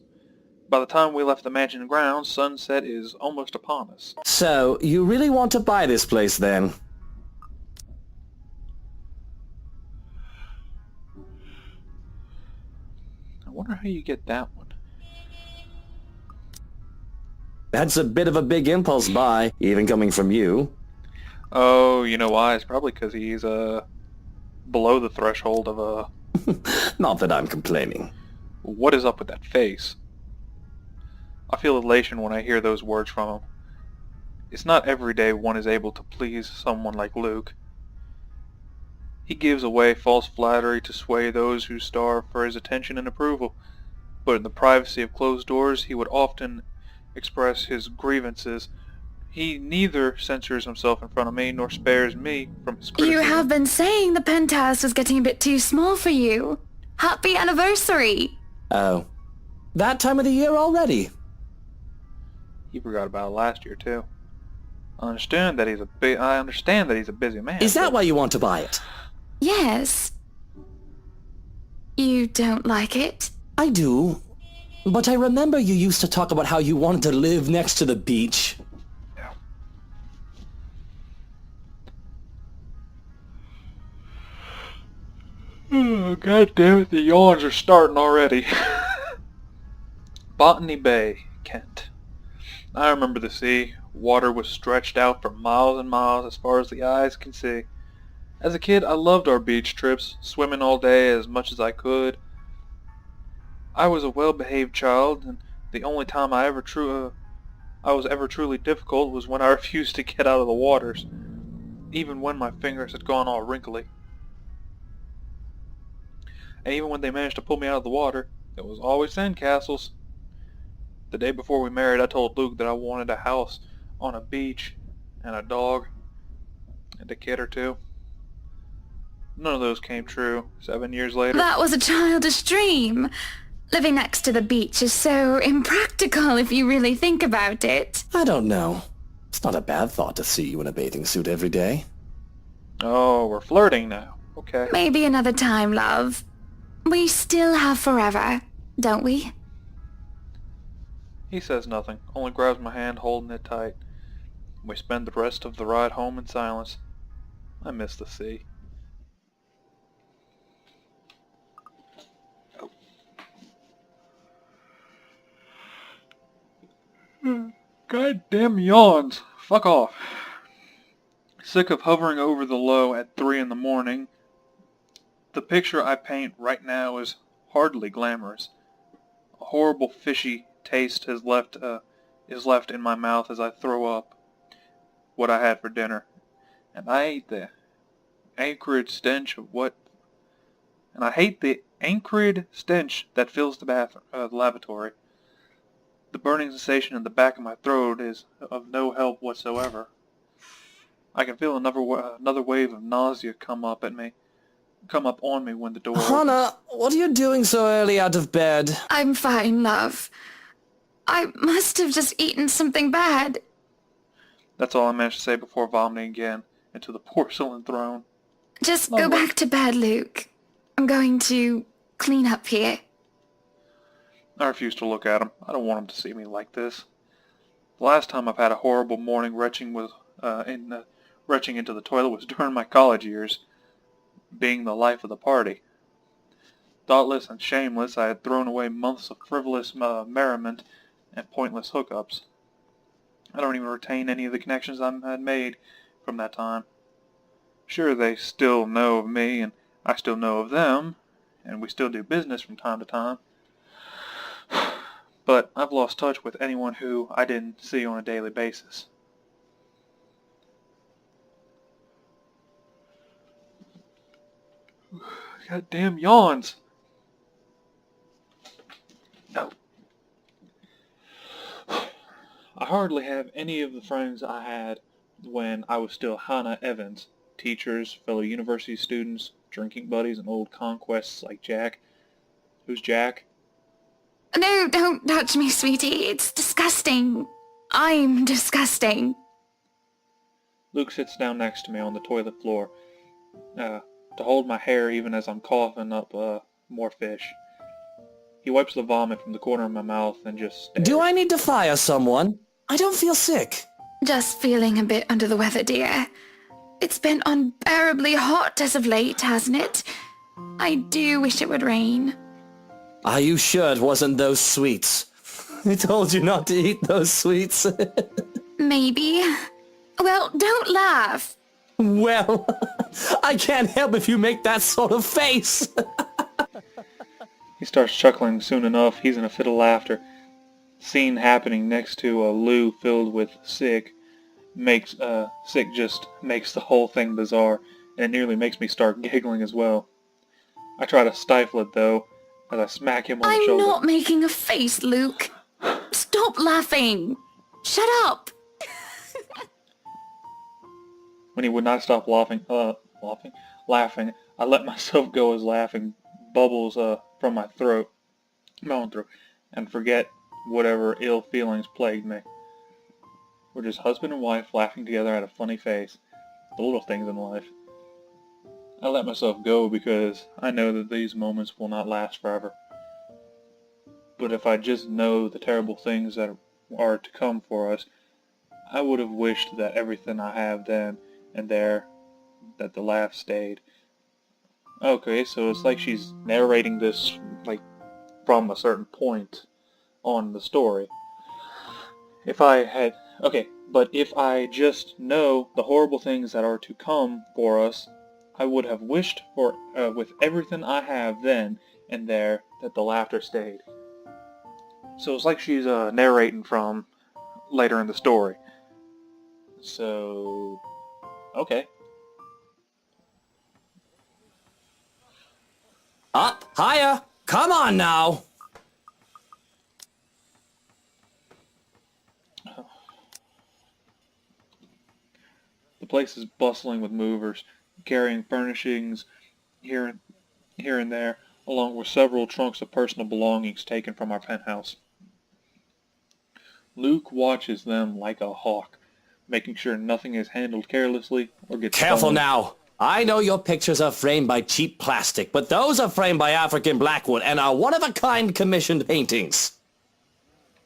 By the time we left the mansion grounds, sunset is almost upon us. So, you really want to buy this place then? I wonder how you get that one. That's a bit of a big impulse buy, even coming from you. Oh, you know why? It's probably because he's below the threshold of Not that I'm complaining. what is up with that face? I feel elation when I hear those words from him. It's not every day one is able to please someone like Luke. He gives away false flattery to sway those who starve for his attention and approval, but in the privacy of closed doors he would often express his grievances. He neither censures himself in front of me nor spares me from his criticism. You have been saying the penthouse was getting a bit too small for you. Happy anniversary! Oh. That time of the year already? He forgot about it last year too. I understand that he's a busy man. Is that but why you want to buy it? Yes. You don't like it? I do. But I remember you used to talk about how you wanted to live next to the beach. Oh, God damn it, the yawns are starting already. Botany Bay, Kent. I remember the sea. Water was stretched out for miles and miles as far as the eyes can see. As a kid, I loved our beach trips, swimming all day as much as I could. I was a well-behaved child, and the only time I was ever truly difficult was when I refused to get out of the waters, even when my fingers had gone all wrinkly. And even when they managed to pull me out of the water, it was always sandcastles. The day before we married, I told Luke that I wanted a house on a beach, and a dog, and a kid or two. None of those came true 7 years later. That was a childish dream. Living next to the beach is so impractical if you really think about it. I don't know. It's not a bad thought to see you in a bathing suit every day. Oh, we're flirting now. Okay. Maybe another time, love. We still have forever, don't we? He says nothing, only grabs my hand, holding it tight. We spend the rest of the ride home in silence. I miss the sea. Goddamn yawns. Fuck off. Sick of hovering over the low at 3 in the morning. The picture I paint right now is hardly glamorous. A horrible fishy taste is left in my mouth as I throw up what I had for dinner, and I hate the acrid stench that fills the lavatory. The burning sensation in the back of my throat is of no help whatsoever. I can feel another wave of nausea come up on me when the door opens. Hannah, what are you doing so early out of bed? I'm fine, love. I must have just eaten something bad. That's all I managed to say before vomiting again into the porcelain throne. Just go back to bed, Luke. I'm going to clean up here. I refuse to look at him. I don't want him to see me like this. The last time I've had a horrible morning retching into the toilet was during my college years, being the life of the party. Thoughtless and shameless, I had thrown away months of frivolous merriment and pointless hookups. I don't even retain any of the connections I had made from that time. Sure, they still know of me, and I still know of them, and we still do business from time to time. But I've lost touch with anyone who I didn't see on a daily basis. Goddamn yawns. No. I hardly have any of the friends I had when I was still Hannah Evans. Teachers, fellow university students, drinking buddies, and old conquests like Jack. Who's Jack? No, don't touch me, sweetie. It's disgusting. I'm disgusting. Luke sits down next to me on the toilet floor to hold my hair even as I'm coughing up more fish. He wipes the vomit from the corner of my mouth and just stares. Do I need to fire someone? I don't feel sick. Just feeling a bit under the weather, dear. It's been unbearably hot as of late, hasn't it? I do wish it would rain. Are you sure it wasn't those sweets? I told you not to eat those sweets. Maybe. Well, don't laugh. Well, I can't help if you make that sort of face. He starts chuckling soon enough. He's in a fit of laughter. Scene happening next to a loo filled with sick just makes the whole thing bizarre, and it nearly makes me start giggling as well. I try to stifle it though, as I smack him on the I'm shoulder. not making a face, Luke. Stop laughing. Shut up. When he would not stop laughing, I let myself go as laughing bubbles from my own throat, and forget whatever ill feelings plagued me. We're just husband and wife laughing together at a funny face, the little things in life. I let myself go because I know that these moments will not last forever. But if I just know the terrible things that are to come for us, I would have wished that everything I have then and there, that the laugh stayed. Okay, so it's like she's narrating this, like, from a certain point on the story. But if I just know the horrible things that are to come for us, I would have wished for, with everything I have then and there, that the laughter stayed. So it's like she's narrating from later in the story. So, okay. Up, higher. Come on now. The place is bustling with movers, carrying furnishings here and there, along with several trunks of personal belongings taken from our penthouse. Luke watches them like a hawk, making sure nothing is handled carelessly or gets Careful stolen. now. I know your pictures are framed by cheap plastic, but those are framed by African Blackwood and are one-of-a-kind commissioned paintings.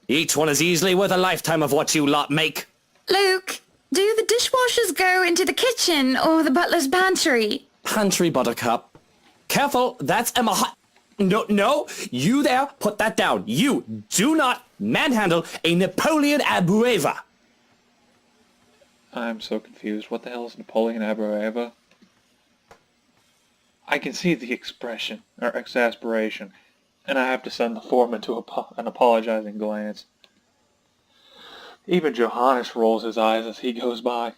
Each one is easily worth a lifetime of what you lot make. Luke, do the dishwashers go into the kitchen or the butler's pantry? Pantry, Buttercup. Careful, that's Emma. No, you there, put that down. You do not manhandle a Napoleon Abueva. I'm so confused. What the hell is Napoleon Abueva? I can see the expression, or exasperation, and I have to send the foreman to an apologizing glance. Even Johannes rolls his eyes as he goes by.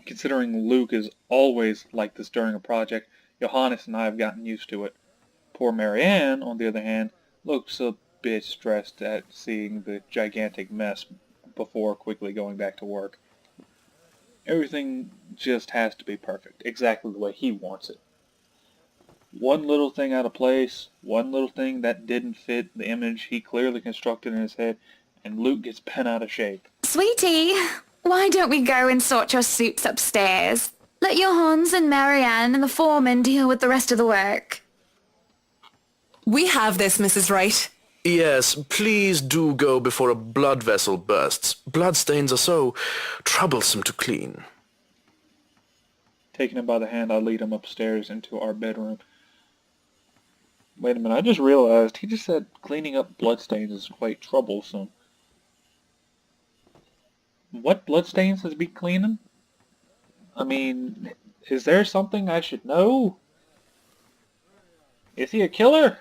Considering Luke is always like this during a project, Johannes and I have gotten used to it. Poor Marianne, on the other hand, looks a bit stressed at seeing the gigantic mess before quickly going back to work. Everything just has to be perfect, exactly the way he wants it. One little thing out of place, one little thing that didn't fit the image he clearly constructed in his head, and Luke gets bent out of shape. Sweetie, why don't we go and sort your suits upstairs? Let Johannes and Marianne and the foreman deal with the rest of the work. We have this, Mrs. Wright. Yes, please do go before a blood vessel bursts. Bloodstains are so troublesome to clean. Taking him by the hand, I lead him upstairs into our bedroom. Wait a minute, I just realized he just said cleaning up bloodstains is quite troublesome. What bloodstains is he cleaning? I mean, is there something I should know? Is he a killer?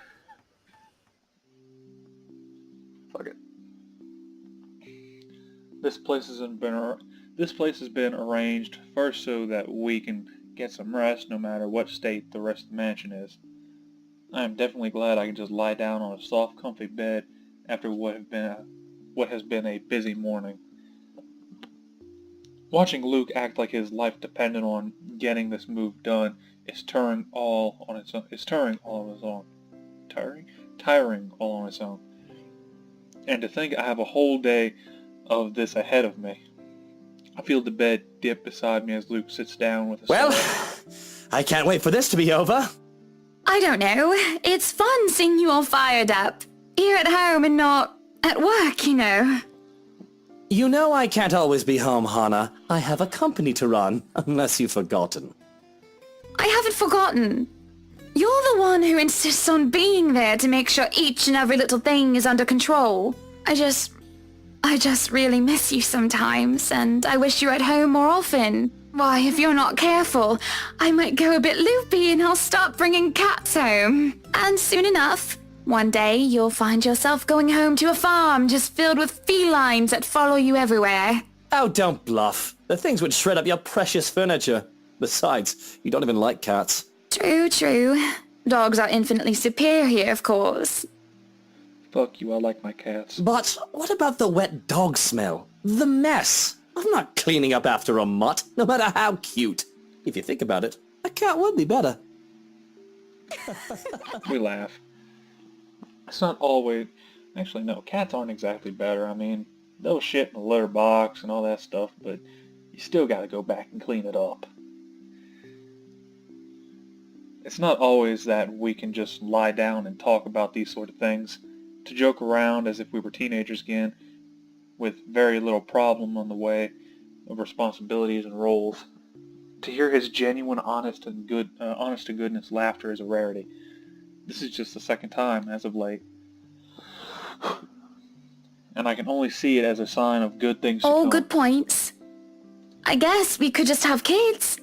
Fuck it. This place has been arranged first so that we can get some rest no matter what state the rest of the mansion is. I am definitely glad I can just lie down on a soft, comfy bed after what has been a busy morning. Watching Luke act like his life depended on getting this move done is tiring all on its own. And to think I have a whole day of this ahead of me. I feel the bed dip beside me as Luke sits down with a Well, cigarette. I can't wait for this to be over. I don't know. It's fun seeing you all fired up. Here at home and not at work, you know. You know I can't always be home, Hannah. I have a company to run, unless you've forgotten. I haven't forgotten. You're the one who insists on being there to make sure each and every little thing is under control. I just really miss you sometimes, and I wish you were at home more often. Why, if you're not careful, I might go a bit loopy and I'll start bringing cats home. And soon enough, one day you'll find yourself going home to a farm just filled with felines that follow you everywhere. Oh, don't bluff. The things would shred up your precious furniture. Besides, you don't even like cats. True, true. Dogs are infinitely superior, of course. Fuck you, I like my cats. But what about the wet dog smell? The mess? I'm not cleaning up after a mutt, no matter how cute. If you think about it, a cat would be better. We laugh. It's not always... Actually, no, cats aren't exactly better. I mean, they'll shit in the litter box and all that stuff, but you still gotta go back and clean it up. It's not always that we can just lie down and talk about these sort of things, to joke around as if we were teenagers again, with very little problem on the way of responsibilities and roles. To hear his genuine, honest to goodness laughter is a rarity. This is just the second time as of late. And I can only see it as a sign of good things to come. All good points. I guess we could just have kids.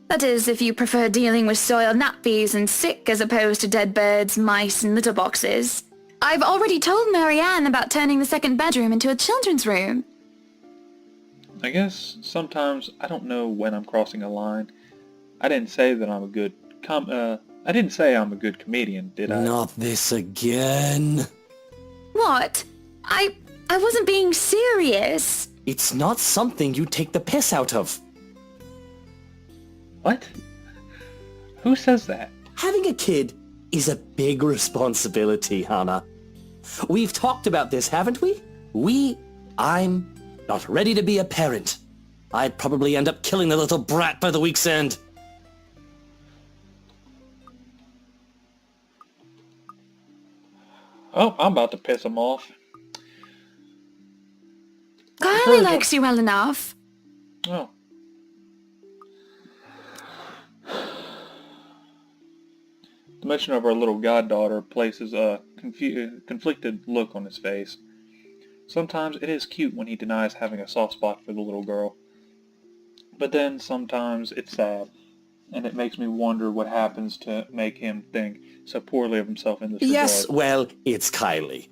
That is, if you prefer dealing with soiled nappies and sick as opposed to dead birds, mice, and litter boxes. I've already told Marianne about turning the second bedroom into a children's room. I guess sometimes I don't know when I'm crossing a line. I didn't say that I'm a good I didn't say I'm a good comedian, did I? Not this again. What? I wasn't being serious. It's not something you take the piss out of. What? Who says that? Having a kid is a big responsibility, Hannah. We've talked about this, haven't we? I'm not ready to be a parent. I'd probably end up killing the little brat by the week's end. Oh, I'm about to piss him off. Kylie likes you well enough. Oh. The mention of our little goddaughter places a conflicted look on his face. Sometimes it is cute when he denies having a soft spot for the little girl. But then sometimes it's sad, and it makes me wonder what happens to make him think so poorly of himself in this Yes, regard. well, it's Kylie.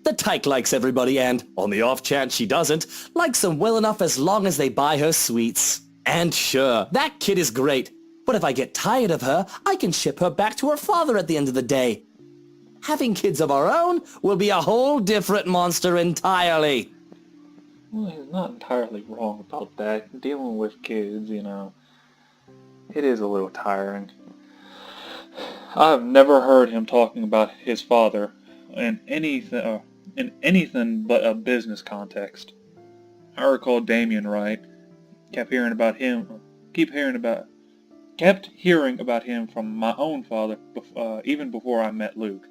The tyke likes everybody and, on the off chance she doesn't, likes them well enough as long as they buy her sweets. And sure, that kid is great. But if I get tired of her, I can ship her back to her father at the end of the day. Having kids of our own will be a whole different monster entirely. Well, he's not entirely wrong about that. Dealing with kids, you know, it is a little tiring. I've never heard him talking about his father in anything but a business context. I recall Damien Wright. Kept hearing about him from my own father, even before I met Luke.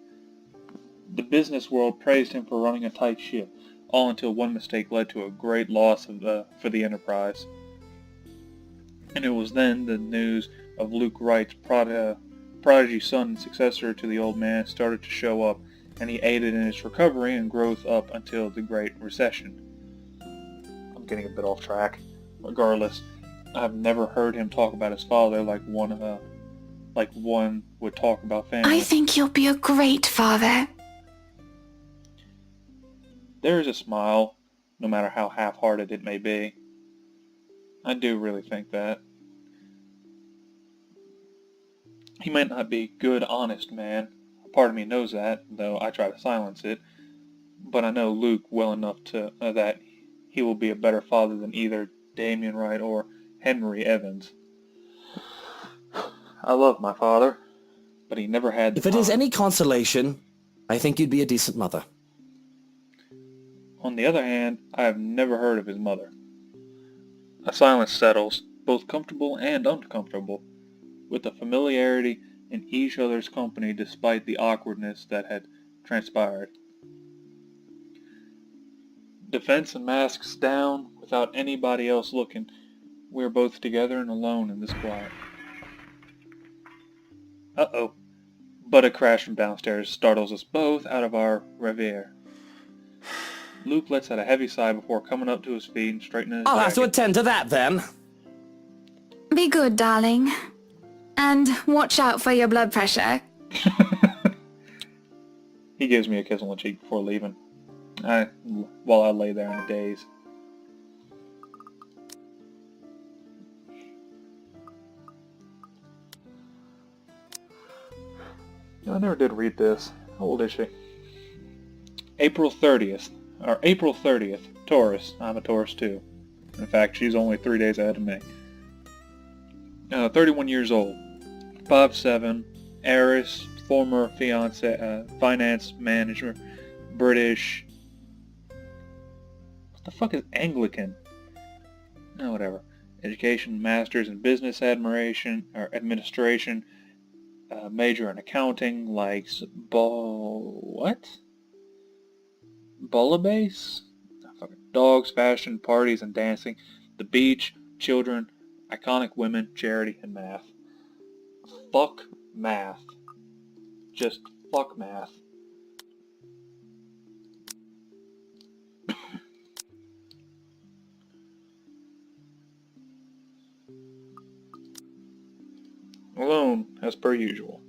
The business world praised him for running a tight ship, all until one mistake led to a great loss for the enterprise. And it was then the news of Luke Wright's prodigy son and successor to the old man started to show up, and he aided in its recovery and growth up until the Great Recession. I'm getting a bit off track. Regardless, I've never heard him talk about his father like one would talk about family. I think you'll be a great father. There is a smile, no matter how half-hearted it may be. I do really think that. He might not be a good, honest man. A part of me knows that, though I try to silence it. But I know Luke well enough to that he will be a better father than either Damien Wright or Henry Evans. I love my father, but he never had the If it is time. any consolation, I think you'd be a decent mother. On the other hand, I have never heard of his mother. A silence settles, both comfortable and uncomfortable, with the familiarity in each other's company despite the awkwardness that had transpired. Defense and masks down, without anybody else looking, we are both together and alone in this quiet. Uh-oh. But a crash from downstairs startles us both out of our reverie. Luke lets out a heavy sigh before coming up to his feet and straightening his I'll have to jacket. attend to that then. Be good, darling. And watch out for your blood pressure. He gives me a kiss on the cheek before leaving. While I lay there in a daze. I never did read this. How old is she? April 30th. Taurus. I'm a Taurus too. In fact, she's only 3 days ahead of me. 31 years old. 5'7", heiress, former fiance, finance manager, British. What the fuck is Anglican? No, whatever. Education, master's in business administration, major in accounting, likes Bullabase? Dogs, fashion, parties, and dancing, the beach, children, iconic women, charity, and math. Fuck math. Just fuck math. Alone, as per usual.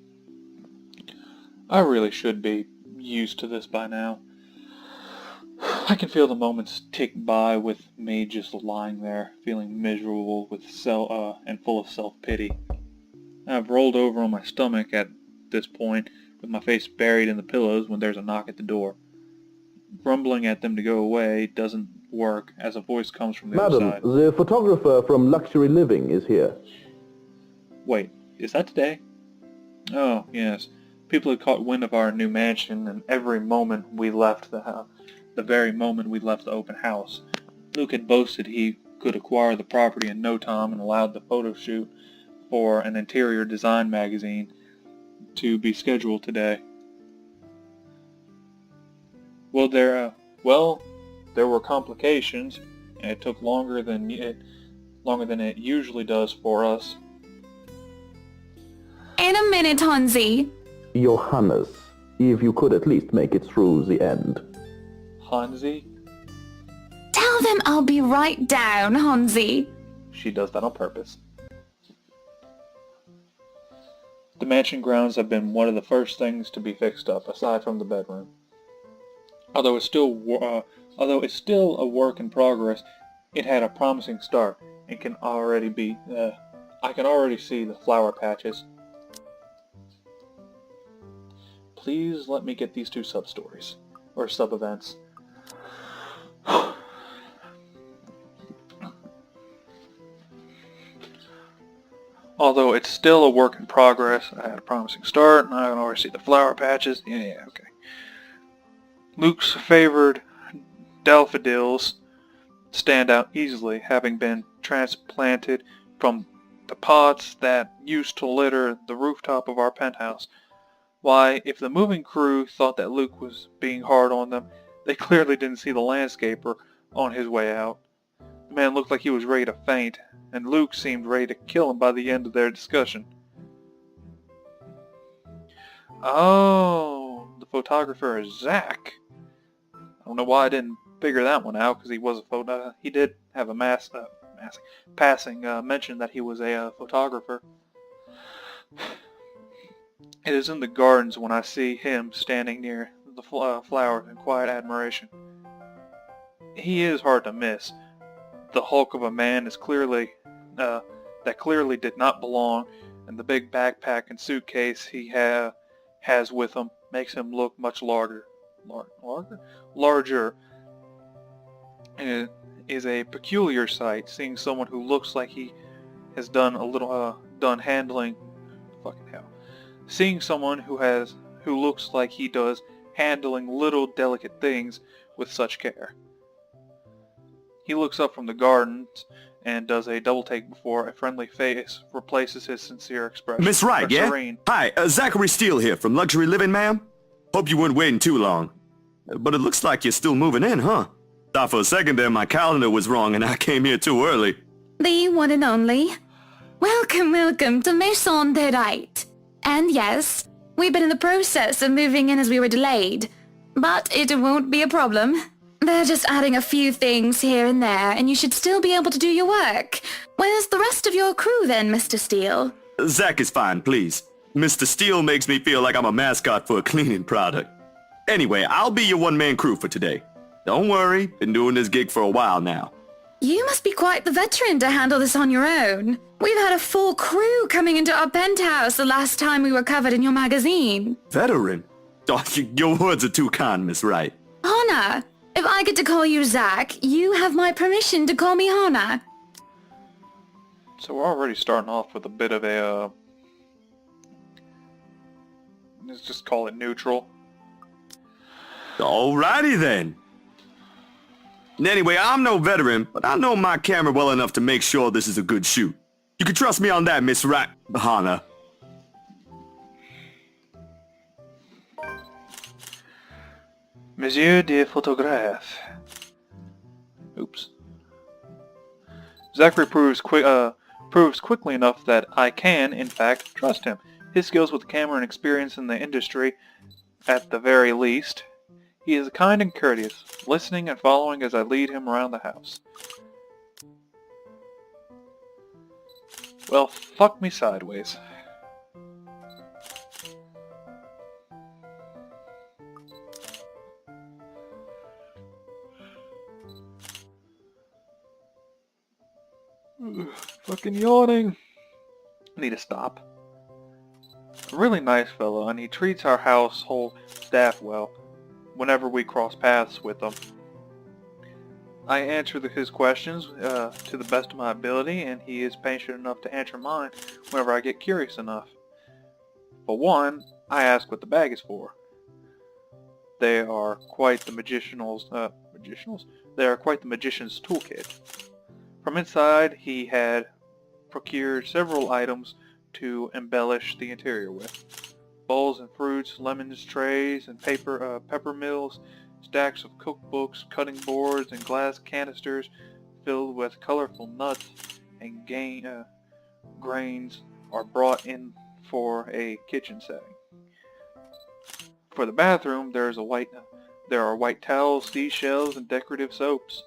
I really should be used to this by now. I can feel the moments tick by with me just lying there, feeling miserable with and full of self-pity. I've rolled over on my stomach at this point, with my face buried in the pillows when there's a knock at the door. Grumbling at them to go away doesn't work, as a voice comes from the other side. Madam, the photographer from Luxury Living is here. Wait, is that today? Oh, yes. People had caught wind of our new mansion, and every moment we left the house, the very moment we left the open house, Luke had boasted he could acquire the property in no time and allowed the photo shoot for an interior design magazine to be scheduled today. Well, there were complications, and it took longer than it usually does for us. In a minute, Hansi. Johannes, if you could at least make it through the end. Hansi? Tell them I'll be right down, Hansi. She does that on purpose. The mansion grounds have been one of the first things to be fixed up, aside from the bedroom. Although it's still a work in progress, it had a promising start and I can already see the flower patches. Please let me get these two sub-stories, or sub-events. Although it's still a work in progress, I had a promising start, and I can already see the flower patches. Yeah, okay. Luke's favored daffodils stand out easily, having been transplanted from the pots that used to litter the rooftop of our penthouse. Why, if the moving crew thought that Luke was being hard on them, they clearly didn't see the landscaper on his way out. The man looked like he was ready to faint, and Luke seemed ready to kill him by the end of their discussion. Oh, the photographer is Zach. I don't know why I didn't figure that one out, because he was a he did have a passing mention that he was a photographer. It is in the gardens when I see him standing near the flowers in quiet admiration. He is hard to miss. The hulk of a man is clearly that clearly did not belong, and the big backpack and suitcase he has with him makes him look much larger. Larger. It is a peculiar sight, seeing someone who looks like he has done handling. Fucking hell. Seeing someone who looks like he does handling little delicate things with such care. He looks up from the gardens and does a double take before a friendly face replaces his sincere expression. Miss Wright, yeah? Serene. Hi, Zachary Steele here from Luxury Living, ma'am. Hope you weren't waiting too long. But it looks like you're still moving in, huh? Thought for a second there my calendar was wrong and I came here too early. The one and only. Welcome to Maison de Right. And yes, we've been in the process of moving in as we were delayed. But it won't be a problem. They're just adding a few things here and there, and you should still be able to do your work. Where's the rest of your crew then, Mr. Steele? Zach is fine, please. Mr. Steele makes me feel like I'm a mascot for a cleaning product. Anyway, I'll be your one-man crew for today. Don't worry, been doing this gig for a while now. You must be quite the veteran to handle this on your own. We've had a full crew coming into our penthouse the last time we were covered in your magazine. Veteran? Oh, your words are too kind, Miss Wright. Hannah, if I get to call you Zach, you have my permission to call me Hannah. So we're already starting off with a bit of a, let's just call it neutral. Alrighty then. Anyway, I'm no veteran, but I know my camera well enough to make sure this is a good shoot. You can trust me on that, Miss Wright, Hannah. Monsieur de Photographe. Oops. Zachary proves quickly enough that I can, in fact, trust him. His skills with the camera and experience in the industry, at the very least. He is kind and courteous, listening and following as I lead him around the house. Well, fuck me sideways. Fucking yawning. I need to stop. A really nice fellow, and he treats our household staff well whenever we cross paths with them. I answer his questions to the best of my ability, and he is patient enough to answer mine whenever I get curious enough. For one, I ask what the bag is for. They are quite the They are quite the magician's toolkit. From inside, he had procured several items to embellish the interior with. Bowls and fruits, lemons, trays, and pepper mills, stacks of cookbooks, cutting boards, and glass canisters filled with colorful nuts and grains are brought in for a kitchen setting. For the bathroom, there are white towels, seashells, and decorative soaps.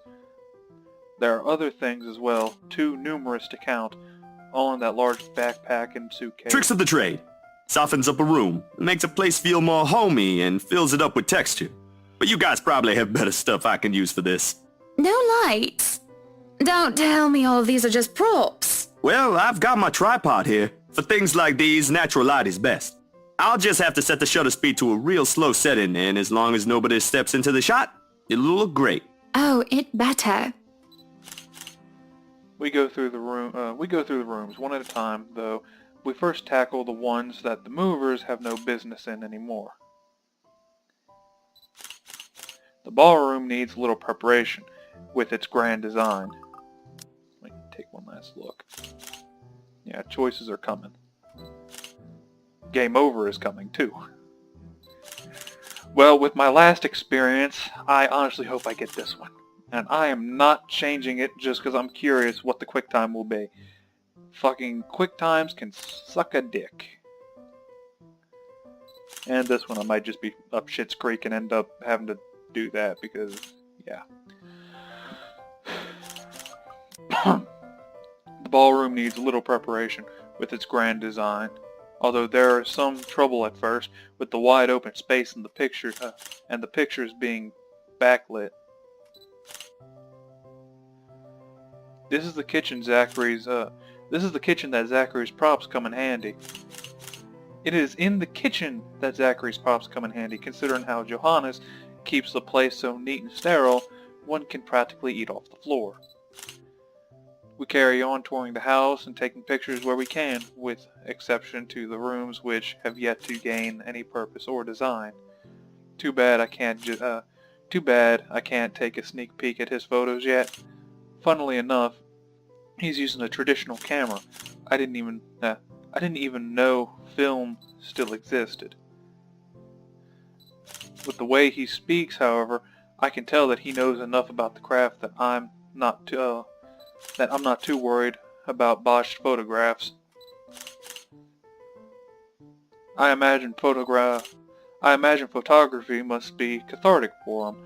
There are other things as well, too numerous to count, all in that large backpack and suitcase. Tricks of the trade. Softens up a room, makes a place feel more homey, and fills it up with texture. But you guys probably have better stuff I can use for this. No lights? Don't tell me all these are just props. Well, I've got my tripod here. For things like these, natural light is best. I'll just have to set the shutter speed to a real slow setting, and as long as nobody steps into the shot, it'll look great. Oh, it better. We go through the rooms one at a time, though. We first tackle the ones that the movers have no business in anymore. The ballroom needs little preparation, with its grand design. Let me take one last look. Yeah, choices are coming. Game over is coming, too. Well, with my last experience, I honestly hope I get this one. And I am not changing it just because I'm curious what the QuickTime will be. Fucking QuickTimes can suck a dick. And this one I might just be up shit's creek and end up having to do that because, yeah. The ballroom needs little preparation with its grand design. Although there is some trouble at first with the wide open space in the picture and the pictures being backlit. This is the kitchen that Zachary's props come in handy. It is in the kitchen that Zachary's props come in handy, considering how Johannes keeps the place so neat and sterile, one can practically eat off the floor. We carry on touring the house and taking pictures where we can, with exception to the rooms which have yet to gain any purpose or design. Too bad I can't take a sneak peek at his photos yet. Funnily enough, he's using a traditional camera. I didn't even know film still existed. With the way he speaks, however, I can tell that he knows enough about the craft that I'm not too worried about botched photographs. I imagine photography must be cathartic for him,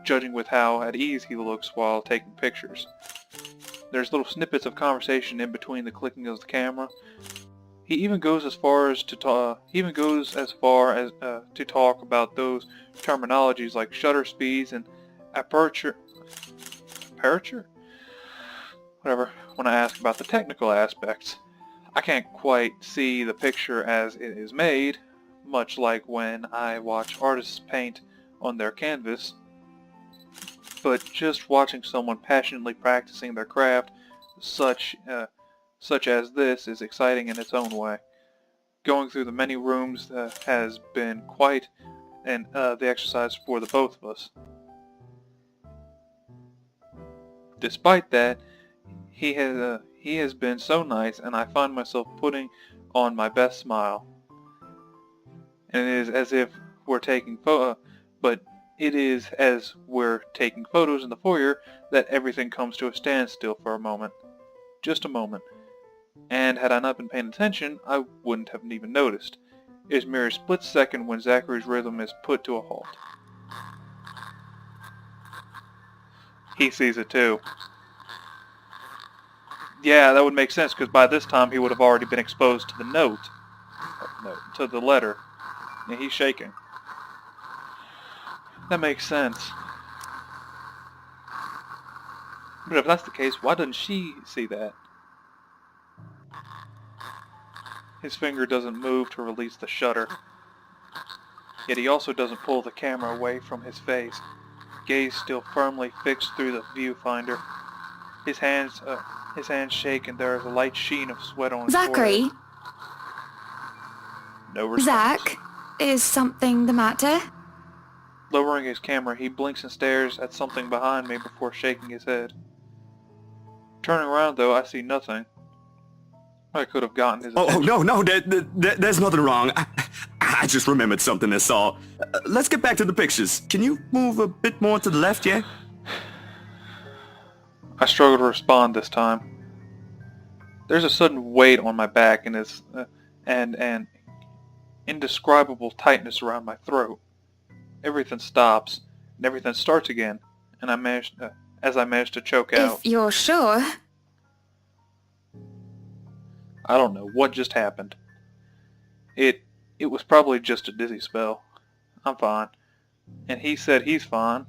judging with how at ease he looks while taking pictures. There's little snippets of conversation in between the clicking of the camera. He even goes as far as to talk about those terminologies like shutter speeds and aperture, whatever, when I ask about the technical aspects. I can't quite see the picture as it is made, much like when I watch artists paint on their canvas, but just watching someone passionately practicing their craft, such as this, is exciting in its own way. Going through the many rooms has been quite the exercise for the both of us. Despite that, he has been so nice, and I find myself putting on my best smile. And it is as if we're taking but it is as we're taking photos in the foyer that everything comes to a standstill for a moment. Just a moment. And had I not been paying attention, I wouldn't have even noticed. It is mere a split second when Zachary's rhythm is put to a halt. He sees it too. Yeah, that would make sense, because by this time he would have already been exposed to the to the letter. And he's shaking. That makes sense. But if that's the case, why doesn't she see that? His finger doesn't move to release the shutter. Yet he also doesn't pull the camera away from his face, gaze still firmly fixed through the viewfinder. His hands shake, and there is a light sheen of sweat on his Zachary? forehead. No response. Zach, is something the matter? Lowering his camera, he blinks and stares at something behind me before shaking his head. Turning around, though, I see nothing. I could have gotten his attention. Oh, no, there's nothing wrong. I just remembered something I saw. Let's get back to the pictures. Can you move a bit more to the left, yeah? I struggle to respond this time. There's a sudden weight on my back and an indescribable tightness around my throat. Everything stops, and everything starts again, and I managed to choke out. If you're sure. I don't know what just happened. It was probably just a dizzy spell. I'm fine. And he said he's fine.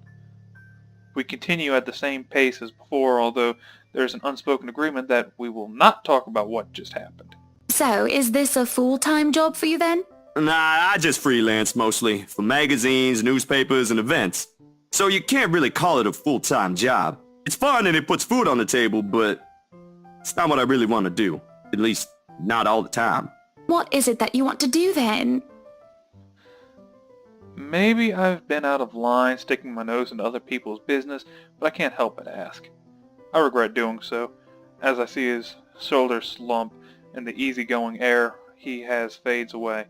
We continue at the same pace as before, although there's an unspoken agreement that we will not talk about what just happened. So, is this a full-time job for you then? Nah, I just freelance mostly, for magazines, newspapers, and events. So you can't really call it a full-time job. It's fun and it puts food on the table, but it's not what I really want to do. At least, not all the time. What is it that you want to do then? Maybe I've been out of line sticking my nose into other people's business, but I can't help but ask. I regret doing so, as I see his shoulders slump and the easygoing air he has fades away.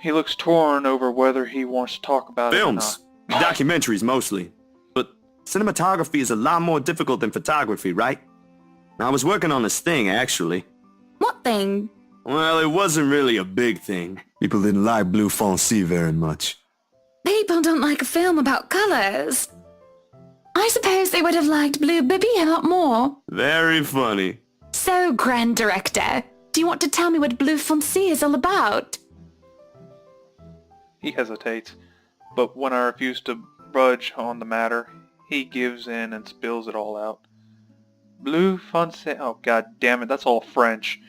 He looks torn over whether he wants to talk about Films. it or not. Documentaries mostly. But cinematography is a lot more difficult than photography, right? I was working on this thing, actually. What thing? Well, it wasn't really a big thing. People didn't like Blue Fonzie very much. People don't like a film about colors. I suppose they would have liked Blue Bibby a lot more. Very funny. So, Grand Director, do you want to tell me what Blue Fonzie is all about? He hesitates, but when I refuse to budge on the matter, he gives in and spills it all out. Bleu Français, oh god damn it, that's all French.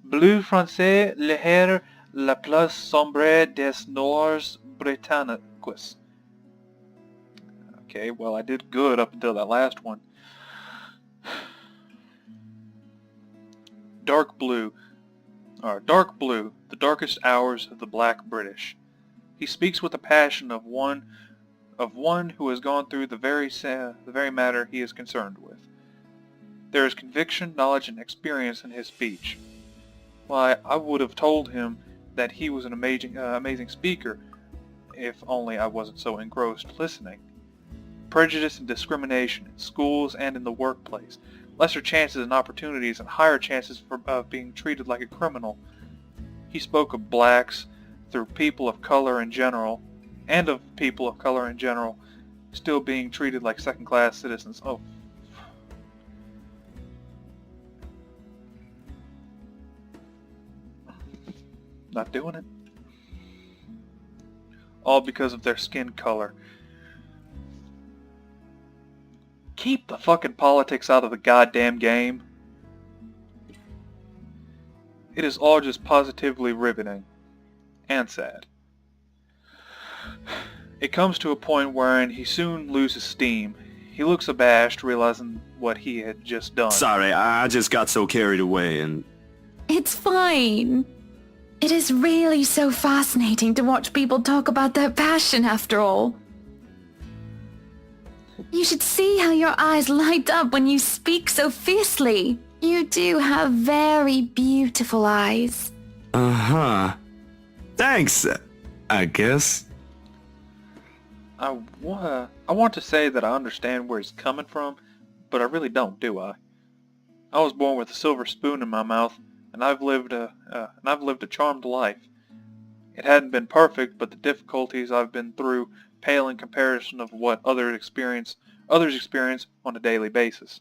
Bleu Français, l'air la plus sombre des Noirs Britanniques. Okay, well I did good up until that last one. Dark blue, the darkest hours of the black British. He speaks with the passion of one who has gone through the very matter he is concerned with. There is conviction, knowledge, and experience in his speech. Why, I would have told him that he was an amazing speaker, if only I wasn't so engrossed listening. Prejudice and discrimination in schools and in the workplace, lesser chances and opportunities and higher chances of being treated like a criminal. He spoke of blacks through people of color in general, still being treated like second-class citizens. Oh. Not doing it. All because of their skin color. Keep the fucking politics out of the goddamn game. It is all just positively riveting. And sad. It comes to a point wherein he soon loses steam. He looks abashed, realizing what he had just done. Sorry, I just got so carried away and... It's fine. It is really so fascinating to watch people talk about their passion after all. You should see how your eyes light up when you speak so fiercely. You do have very beautiful eyes. Uh-huh. Thanks, I guess. I want to say that I understand where he's coming from, but I really don't, do I? I was born with a silver spoon in my mouth, and I've lived a charmed life. It hadn't been perfect, but the difficulties I've been through pale in comparison of what others experience on a daily basis.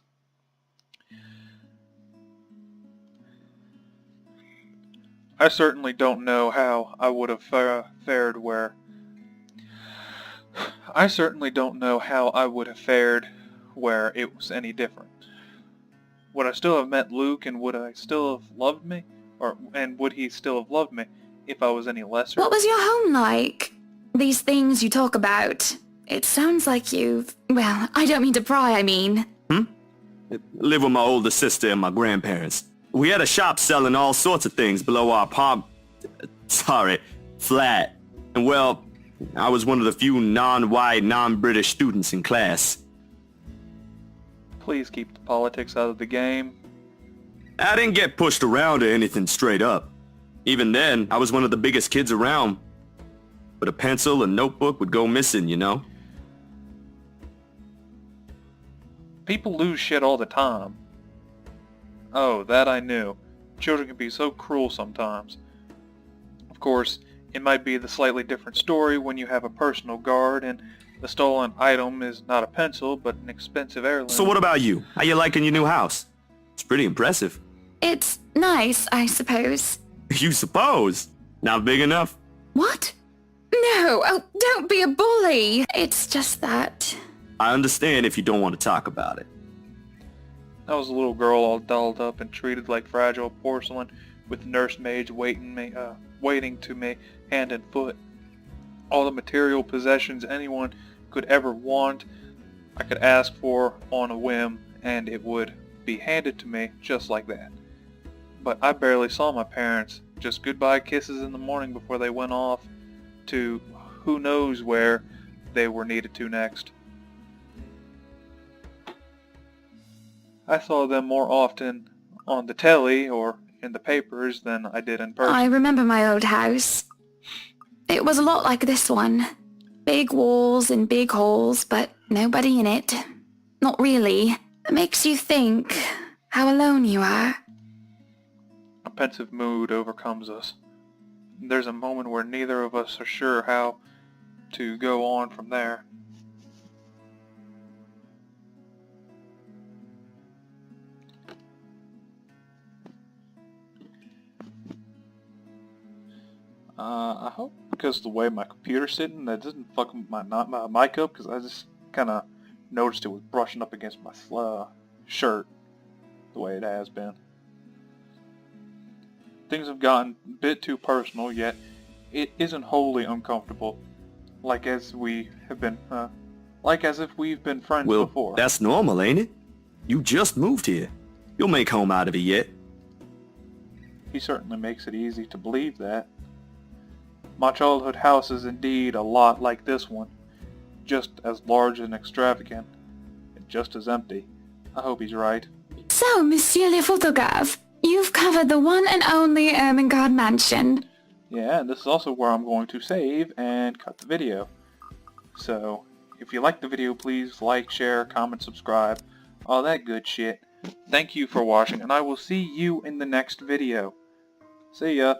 I certainly don't know how I would have fared where it was any different. Would I still have met Luke, and would I still have loved me? And would he still have loved me if I was any lesser? What was your home like? These things you talk about. It sounds like you've... Well, I don't mean to pry, I mean. Live with my older sister and my grandparents. We had a shop selling all sorts of things below our flat. And well, I was one of the few non-white, non-British students in class. Please keep the politics out of the game. I didn't get pushed around or anything straight up. Even then, I was one of the biggest kids around. But a pencil and notebook would go missing, you know? People lose shit all the time. Oh, that I knew. Children can be so cruel sometimes. Of course, it might be the slightly different story when you have a personal guard and the stolen item is not a pencil, but an expensive heirloom. So what about you? How you liking your new house? It's pretty impressive. It's nice, I suppose. You suppose? Not big enough? What? No, oh, don't be a bully. It's just that... I understand if you don't want to talk about it. I was a little girl all dolled up and treated like fragile porcelain, with nursemaids waiting to me hand and foot. All the material possessions anyone could ever want, I could ask for on a whim, and it would be handed to me just like that. But I barely saw my parents, just goodbye kisses in the morning before they went off to who knows where they were needed to next. I saw them more often on the telly or in the papers than I did in person. I remember my old house. It was a lot like this one. Big walls and big halls, but nobody in it. Not really. It makes you think how alone you are. A pensive mood overcomes us. There's a moment where neither of us are sure how to go on from there. I hope because the way my computer's sitting that doesn't fuck my mic up, because I just kind of noticed it was brushing up against my shirt the way it has been. Things have gotten a bit too personal, yet it isn't wholly uncomfortable, like as if we've been friends before. Well, that's normal, ain't it? You just moved here. You'll make home out of it yet. He certainly makes it easy to believe that. My childhood house is indeed a lot like this one, just as large and extravagant, and just as empty. I hope he's right. So, Monsieur le Photographe, you've covered the one and only Ermengarde Mansion. Yeah, and this is also where I'm going to save and cut the video. So, if you like the video, please like, share, comment, subscribe, all that good shit. Thank you for watching, and I will see you in the next video. See ya.